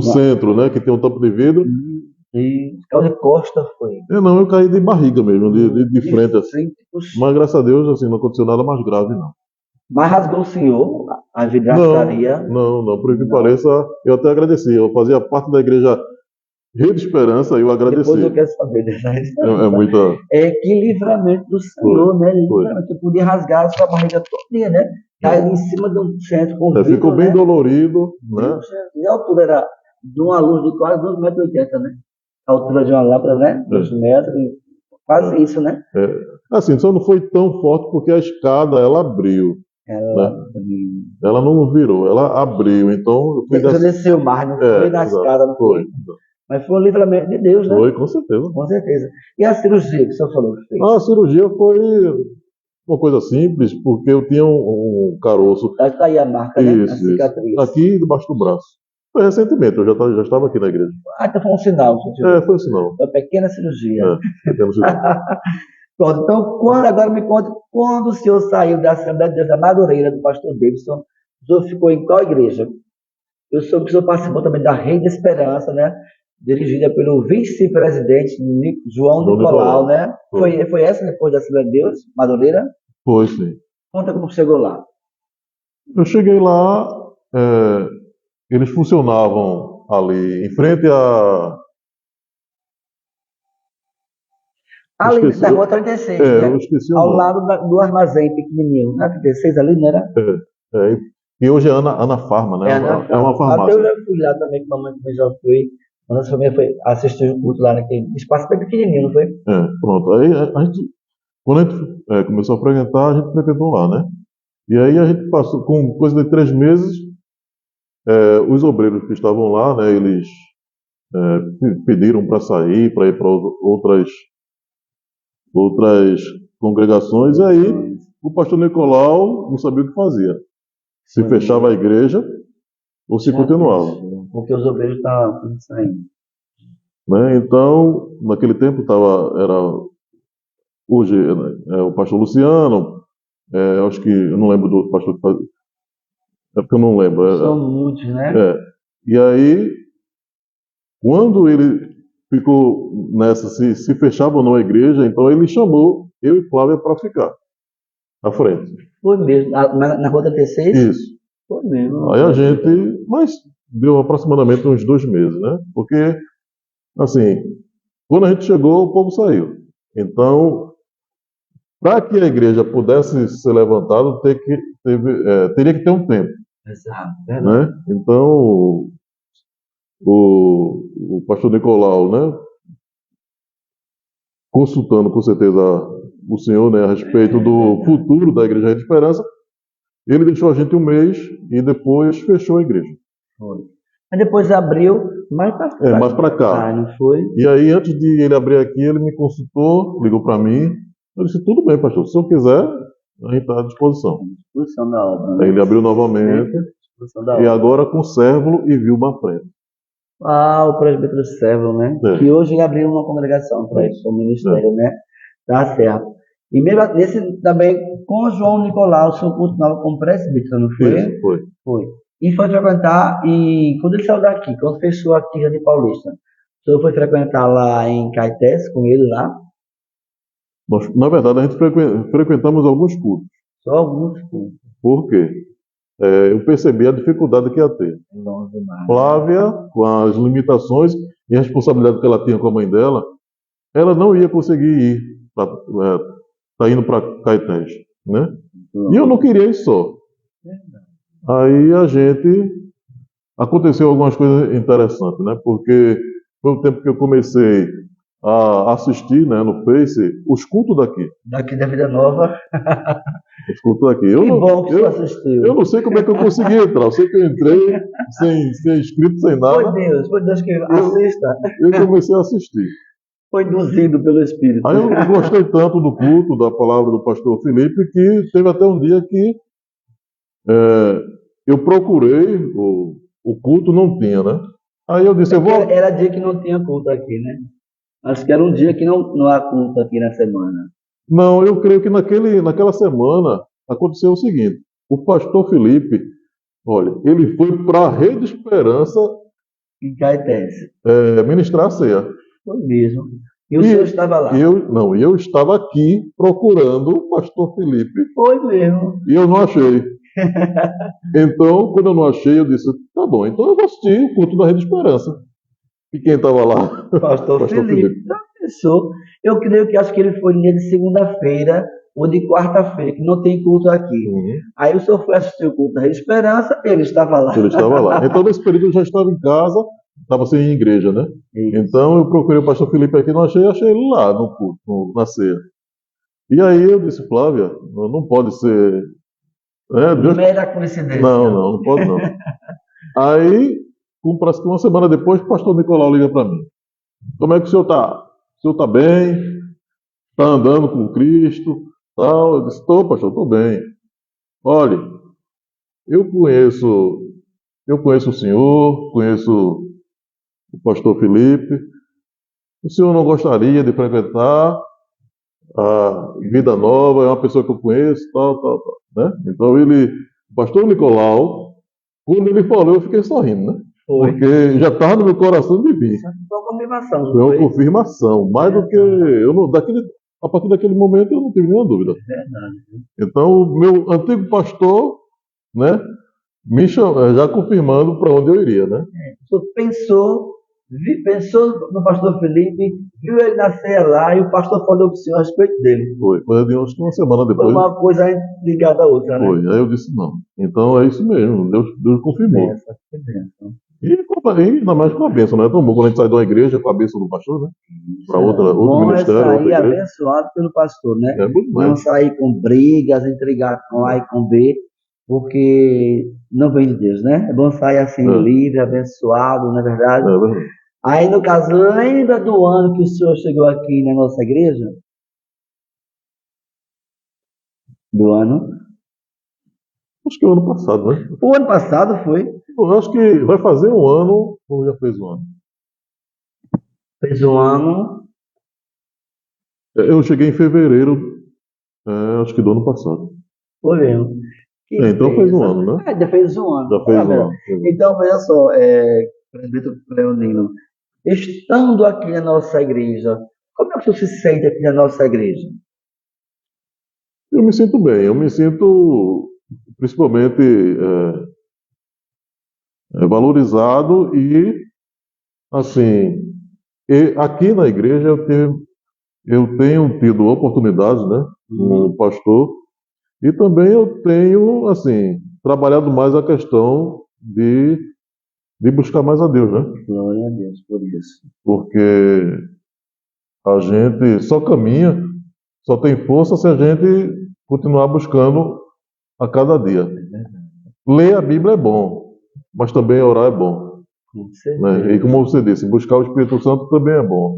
centro, né? Que tem um tampo de vidro. E causa de costa foi. Eu caí de barriga mesmo, de frente assim. Mas graças a Deus assim, não aconteceu nada mais grave, não. Mas rasgou o senhor a vidraçaria? Não, por que pareça, eu até agradeci. Eu fazia parte da igreja Rede Esperança e eu agradeci. Depois eu quero saber dessa É muita... que livramento do Senhor, né? Livramento. Eu podia rasgar a sua barriga todinha, né? Cair em cima de um centro com vidro, ficou bem dolorido, né? E a altura era de uma luz de quase 2,80 m, né? A altura de uma lâmpada, né? 2 metros, quase isso, né? Assim, só não foi tão forte porque a escada, ela abriu. Ela não virou, ela abriu. Então, você desceu mais, não foi na escada, não foi? Mas foi um livramento de Deus, né? Foi, com certeza. Com certeza. E a cirurgia que o senhor falou que fez? A cirurgia foi uma coisa simples, porque eu tinha um caroço. Está aí a marca, né? A cicatriz. Aqui debaixo do braço. Foi recentemente, eu já estava aqui na igreja. Então foi um sinal. Foi um sinal. Uma pequena cirurgia. Pequena cirurgia. Pronto, então agora me conta, quando o senhor saiu da Assembleia de Deus da Madureira, do pastor Davidson, o senhor ficou em qual igreja? Eu soube que o senhor participou também da Rede Esperança, né? Dirigida pelo vice-presidente João Nicolau, né? Foi essa depois da Assembleia de Deus, Madureira? Foi, sim. Conta como chegou lá. Eu cheguei lá, eles funcionavam ali, em frente ali da rua 36, né? Ao lado do armazém pequenininho. Na 36 ali, não era? E hoje é Ana Farma, né? É uma farmácia. Eu já fui lá também, com a mamãe também já foi. A nossa família foi assistir o culto lá naquele espaço bem pequenininho, não foi? Pronto. Aí quando a gente começou a frequentar, a gente frequentou lá, né? E aí a gente passou, com coisa de 3 meses, os obreiros que estavam lá, né? Eles pediram para sair, para ir para outras congregações, e aí o pastor Nicolau não sabia o que fazia. Se fechava a igreja ou se continuava. Porque os obreiros estavam saindo. Né? Então, naquele tempo hoje o pastor Luciano, acho que, eu não lembro do outro pastor que fazia, porque eu não lembro. São muitos, né? E aí, quando ele ficou nessa, se fechava ou não a igreja, então ele chamou eu e Flávia para ficar à frente. Foi mesmo? Na rua 36? Isso. Foi mesmo. Aí a gente, mas deu aproximadamente uns 2 meses, né? Porque, assim, quando a gente chegou, o povo saiu. Então, para que a igreja pudesse ser levantada, teria que ter um tempo. Exato. Né? Então, o pastor Nicolau, né? Consultando com certeza o senhor, né, a respeito do futuro da Igreja de Esperança, ele deixou a gente 1 mês e depois fechou a igreja. Foi. Mas depois abriu mais para cá. Mais para cá. Não foi? E aí, antes de ele abrir aqui, ele me consultou, ligou para mim. Eu disse: tudo bem, pastor, se eu quiser, a gente está à disposição. Disposição da obra. Né? Aí ele abriu novamente. E agora com Cérvulo e Vilma Frente. O presbítero Cérvulo, né? Que hoje ele abriu uma congregação para isso, o ministério, né? Tá certo. E mesmo nesse também, com o João Nicolau, o senhor continuava como presbítero, não foi? Isso, foi. Foi. E foi frequentar, e quando ele saiu daqui, quando fechou aqui em Jardim Paulista, o senhor foi frequentar lá em Caetés, com ele lá? Nós, na verdade, a gente frequentamos alguns cultos. Só alguns cultos. Por quê? Eu percebi a dificuldade que ia ter. Flávia, com as limitações e a responsabilidade que ela tinha com a mãe dela, ela não ia conseguir ir, tá indo para Caetés, né? E eu não queria ir só. Aí aconteceu algumas coisas interessantes, né? Porque foi o tempo que eu comecei a assistir, né, no Face os cultos daqui. Daqui da Vida Nova. Os cultos daqui. Que bom que você assistiu. Eu não sei como é que eu consegui entrar. Eu sei que eu entrei sem inscrito, sem nada. Foi Deus que assista. Eu comecei a assistir. Foi induzido pelo Espírito. Aí eu gostei tanto do culto, da palavra do pastor Felipe, que teve até um dia que eu procurei, o culto não tinha, né? Aí eu disse, eu vou... Era dia que não tinha culto aqui, né? Acho que era um dia que não há culto aqui na semana. Não, eu creio que naquela semana aconteceu o seguinte, o pastor Felipe, olha, ele foi para a Rede Esperança Em Caetés. ministrar a ceia. Foi mesmo. E o senhor estava lá? Eu estava aqui procurando o pastor Felipe. Foi mesmo. E eu não achei. Então, quando eu não achei, eu disse, tá bom, então eu vou assistir o culto da Rede Esperança. E quem estava lá? Pastor Felipe. Não pensou. Eu creio que acho que ele foi no dia de segunda-feira ou de quarta-feira, que não tem culto aqui. Aí o senhor foi assistir o culto da Rede Esperança, ele estava lá. Ele estava lá. Então, nesse período eu já estava em casa, estava sem igreja, né? Isso. Então, eu procurei o pastor Felipe aqui, não achei ele lá no culto, na ceia. E aí eu disse, Flávia, não pode ser... Deus... Mera coincidência. Não pode não. Aí, parece que uma semana depois, o pastor Nicolau liga para mim. Como é que o senhor está? O senhor está bem? Está andando com Cristo? Tal? Eu disse, estou, pastor, estou bem. Olha, eu conheço o senhor, conheço o pastor Felipe. O senhor não gostaria de frequentar a Vida Nova? É uma pessoa que eu conheço, tal, né? Então o pastor Nicolau, quando ele falou, eu fiquei sorrindo, né? Foi. Porque já estava no meu coração de vir. Foi uma confirmação. Foi uma confirmação. Mais do que a partir daquele momento eu não tive nenhuma dúvida. Verdade. Então o meu antigo pastor, né, me chamou, já confirmando para onde eu iria, né? O senhor pensou no pastor Felipe, viu ele nascer lá e o pastor falou para o senhor a respeito dele. Foi de acho que uma semana depois. Foi uma coisa ligada à outra, né? Foi. Aí eu disse, não. Então é isso mesmo, Deus confirmou. Que bênção. E ainda mais com a bênção, né? Tão bom quando a gente sai de uma igreja com a bênção do pastor, né? Para outro ministério. Sair abençoado pelo pastor, né? Não sair com brigas, intrigar com A e com B, porque não vem de Deus, né? É bom sair assim, livre, abençoado, não é verdade? É verdade. Aí, no caso, lembra do ano que o senhor chegou aqui na nossa igreja? Do ano? Acho que o ano passado, né? O ano passado foi? Eu acho que vai fazer um ano, ou já fez um ano? Fez um ano. Eu cheguei em fevereiro, acho que do ano passado. Foi mesmo. Então fez um ano, né? Já fez um ano. Já fez um ano. Então, veja só, presbítero Leonino, estando aqui na nossa igreja, como é que você se sente aqui na nossa igreja? Eu me sinto bem, eu me sinto principalmente valorizado e, assim, aqui na igreja eu tenho tido oportunidades, né, como pastor, e também eu tenho, assim, trabalhado mais a questão de buscar mais a Deus, né? Glória a Deus por isso. Porque a gente só caminha, só tem força se a gente continuar buscando a cada dia. Ler a Bíblia é bom, mas também orar é bom. Né? E como você disse, buscar o Espírito Santo também é bom.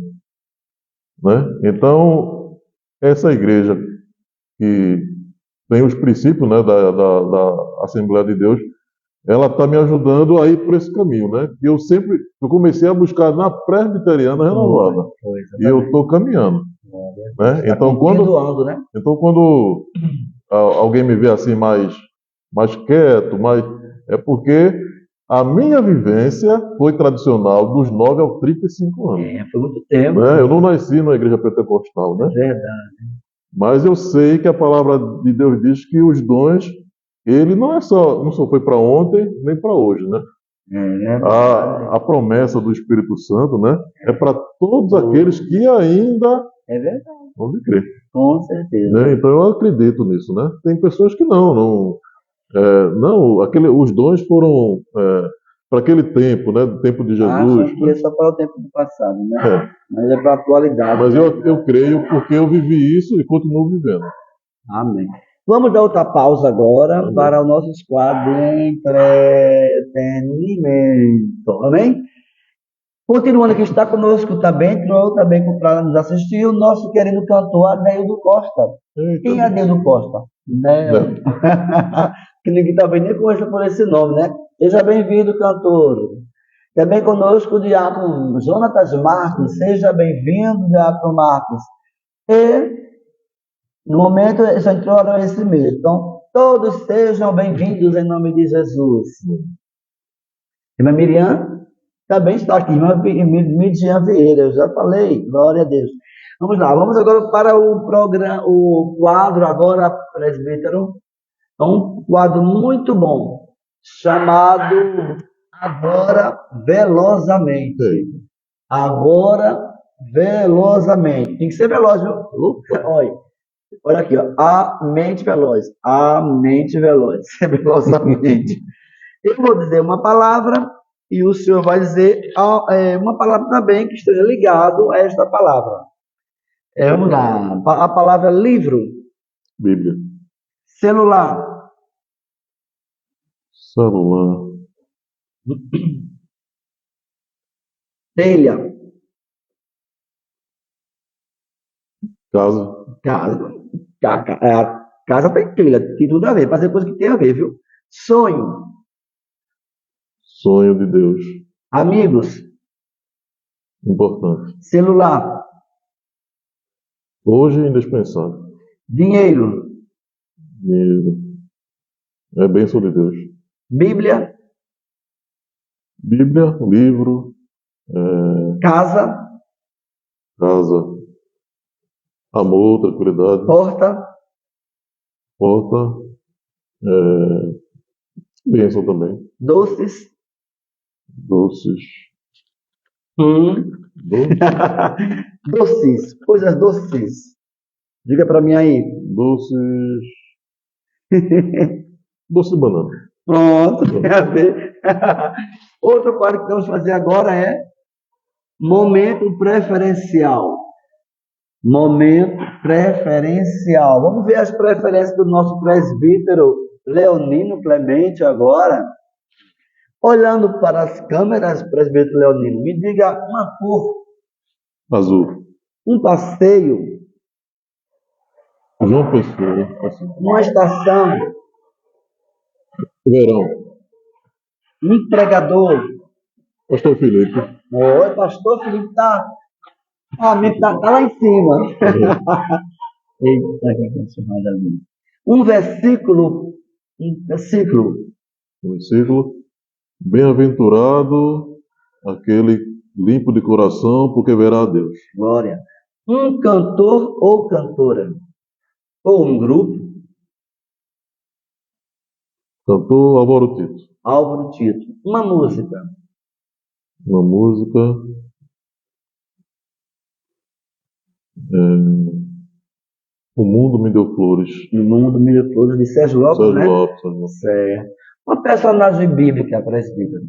Né? Então, essa igreja que tem os princípios, né, da Assembleia de Deus, ela está me ajudando a ir por esse caminho, né? Eu comecei a buscar na presbiteriana renovada. E eu estou caminhando. Né? Então, quando alguém me vê assim mais quieto, é porque a minha vivência foi tradicional dos 9 aos 35 anos. Foi muito tempo. Né? Eu não nasci numa igreja pentecostal, né? Verdade. Mas eu sei que a palavra de Deus diz que os dons, ele não só foi para ontem, nem para hoje, né? A promessa do Espírito Santo, né? É para todos aqueles que ainda vão crer. Com certeza. Né? Então eu acredito nisso, né? Tem pessoas que os dons foram para aquele tempo, né? Do tempo de Acham Jesus. que é só para o tempo do passado, né? É. Mas é para a atualidade. Mas né? eu creio porque eu vivi isso e continuo vivendo. Amém. Vamos dar outra pausa agora Amém. para o nosso quadro de entretenimento. Amém? Continuando aqui, está conosco também, entrou também para nos assistir, o nosso querido cantor Adeildo Costa. Eita, Quem é Adeildo Costa? Nel. né? Que ninguém também nem conhece por esse nome, né? Seja bem-vindo, cantor. Também conosco o diácono Jonatas Marcos. Seja bem-vindo, diácono Marcos. E, no momento, já entrou esse mês. Então, todos sejam bem-vindos em nome de Jesus. Irmã Miriam também está aqui, irmã Miriam Vieira, eu já falei, glória a Deus. Vamos lá, vamos agora para o programa, o quadro agora, presbítero. É um quadro muito bom, chamado Agora Velozmente. Sei. Agora Velozmente. Tem que ser veloz, viu? Olha aqui, ó. A mente veloz. A mente veloz. Velozmente. Eu vou dizer uma palavra e o senhor vai dizer uma palavra também que esteja ligado a esta palavra. Vamos lá. A palavra livro, Bíblia. celular, Celular. telha, Casa. casa. A casa tem telha, tem tudo a ver, mas é coisa que tem a ver, viu? Sonho, Sonho de Deus. amigos, Importante. celular, Hoje, indispensável. dinheiro, Dinheiro. É bênção de Deus. Bíblia, Bíblia, livro, casa, casa, amor, tranquilidade, porta, porta, bênção também, doces, doces, doces, coisas doces. Diga para mim aí. doces, doce de banana. Pronto, tem a ver. Outro quadro que vamos fazer agora é momento preferencial. Momento preferencial. Vamos ver as preferências do nosso presbítero Leonino Clemente agora. Olhando para as câmeras, presbítero Leonino, me diga uma cor, Azul. um passeio, João Pessoa. uma estação, Verão. um pregador. Pastor Felipe. Oi, pastor Felipe tá lá em cima. Eita, que abençoado ali. Um versículo. Um versículo. Bem-aventurado aquele limpo de coração, porque verá a Deus. Glória. Um cantor ou cantora. Ou um grupo. Cantor Álvaro Tito. Álvaro Tito. Uma música. Uma música. O Mundo Me Deu Flores. No Mundo Me Deu Flores, de Sérgio Lopes, Sérgio né? Lopes, Sérgio Lopes. Certo. Uma personagem bíblica, presbítero.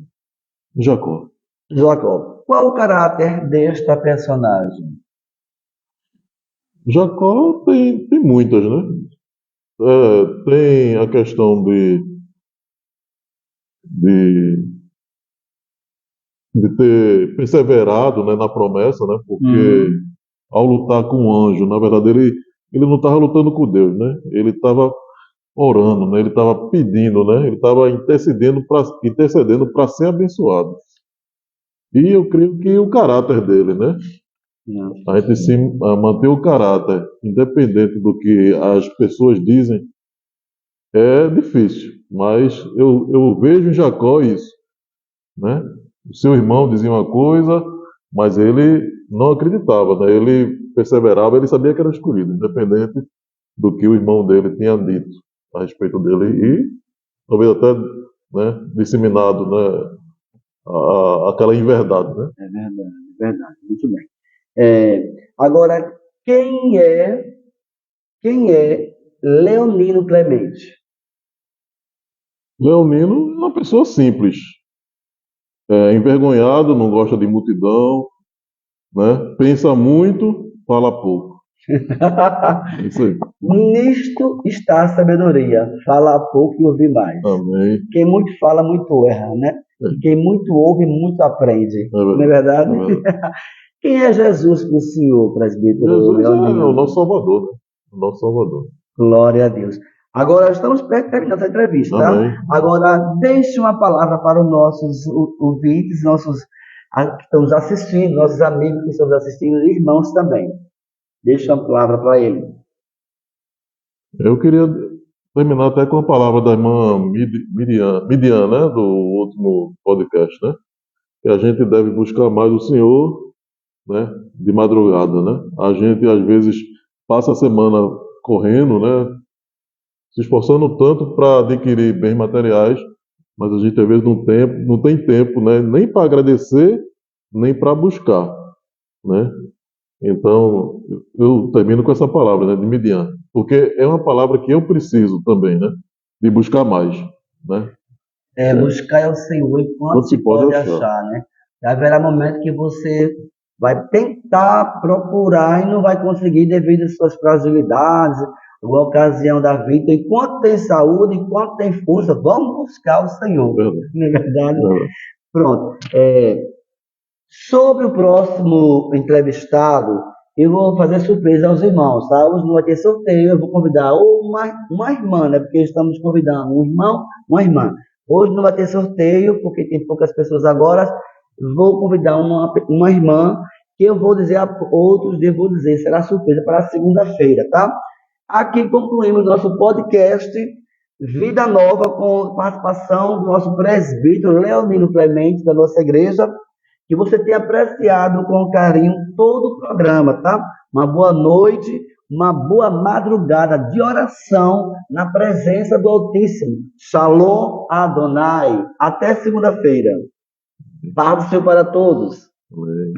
Jacó. Jacó. Qual o caráter desta personagem? Jacó tem muitas, né? Tem a questão de ter perseverado, né, na promessa, né? Porque ao lutar com o anjo, na verdade, ele não estava lutando com Deus, né? Ele estava orando, né? Ele estava pedindo, né? Ele estava intercedendo para ser abençoado. E eu creio que o caráter dele, né? A gente manter o caráter, independente do que as pessoas dizem, é difícil. Mas eu vejo em Jacó isso, né? O seu irmão dizia uma coisa, mas ele não acreditava, né? Ele perseverava, ele sabia que era escolhido, independente do que o irmão dele tinha dito a respeito dele e talvez até, né, disseminado, né, aquela inverdade, né? É verdade, muito bem. Agora, quem é Leonino Clemente? Leonino é uma pessoa simples, é envergonhado, não gosta de multidão, né? Pensa muito, fala pouco. É isso aí. Nisto está a sabedoria. Fala pouco e ouvir mais. Amém. Quem muito fala, muito erra, né? E quem muito ouve, muito aprende. Não é verdade? É verdade. Quem é Jesus para o senhor, presbítero? Jesus é Leonino? o nosso Salvador, né? O nosso Salvador. Glória a Deus. Agora estamos perto de terminar essa entrevista, tá? Amém. Agora deixe uma palavra para os nossos ouvintes, que estão nos assistindo, nossos amigos que estão nos assistindo, e irmãos também. Deixe uma palavra para ele. Eu queria terminar até com a palavra da irmã Midian, né? Do último podcast, né? Que a gente deve buscar mais o Senhor, né? De madrugada, né? A gente às vezes passa a semana correndo, né? Se esforçando tanto para adquirir bens materiais, mas a gente às vezes não tem tempo, né? Nem para agradecer, nem para buscar, né? Então, eu termino com essa palavra, né? De Midian, porque é uma palavra que eu preciso também, né? De buscar mais, né? Buscar ao Senhor enquanto Quando se se pode pode achar. achar, né? Haverá momento que você vai tentar procurar e não vai conseguir devido às suas fragilidades, uma ocasião da vida. Enquanto tem saúde, enquanto tem força, vamos buscar o Senhor. Verdade. Não é verdade? Verdade. Pronto. Sobre o próximo entrevistado, eu vou fazer surpresa aos irmãos, tá? Hoje não vai ter sorteio, eu vou convidar uma irmã, né? Porque estamos convidando um irmão, uma irmã. Hoje não vai ter sorteio, porque tem poucas pessoas agora. Vou convidar uma irmã, que eu vou dizer a outros, eu vou dizer, será surpresa para a segunda-feira, tá? Aqui concluímos nosso podcast Vida Nova, com participação do nosso presbítero Leonino Clemente, da nossa igreja, que você tenha apreciado com carinho todo o programa, tá? Uma boa noite, uma boa madrugada de oração na presença do Altíssimo. Shalom Adonai. Até segunda-feira. Paz do Senhor para todos. Amém.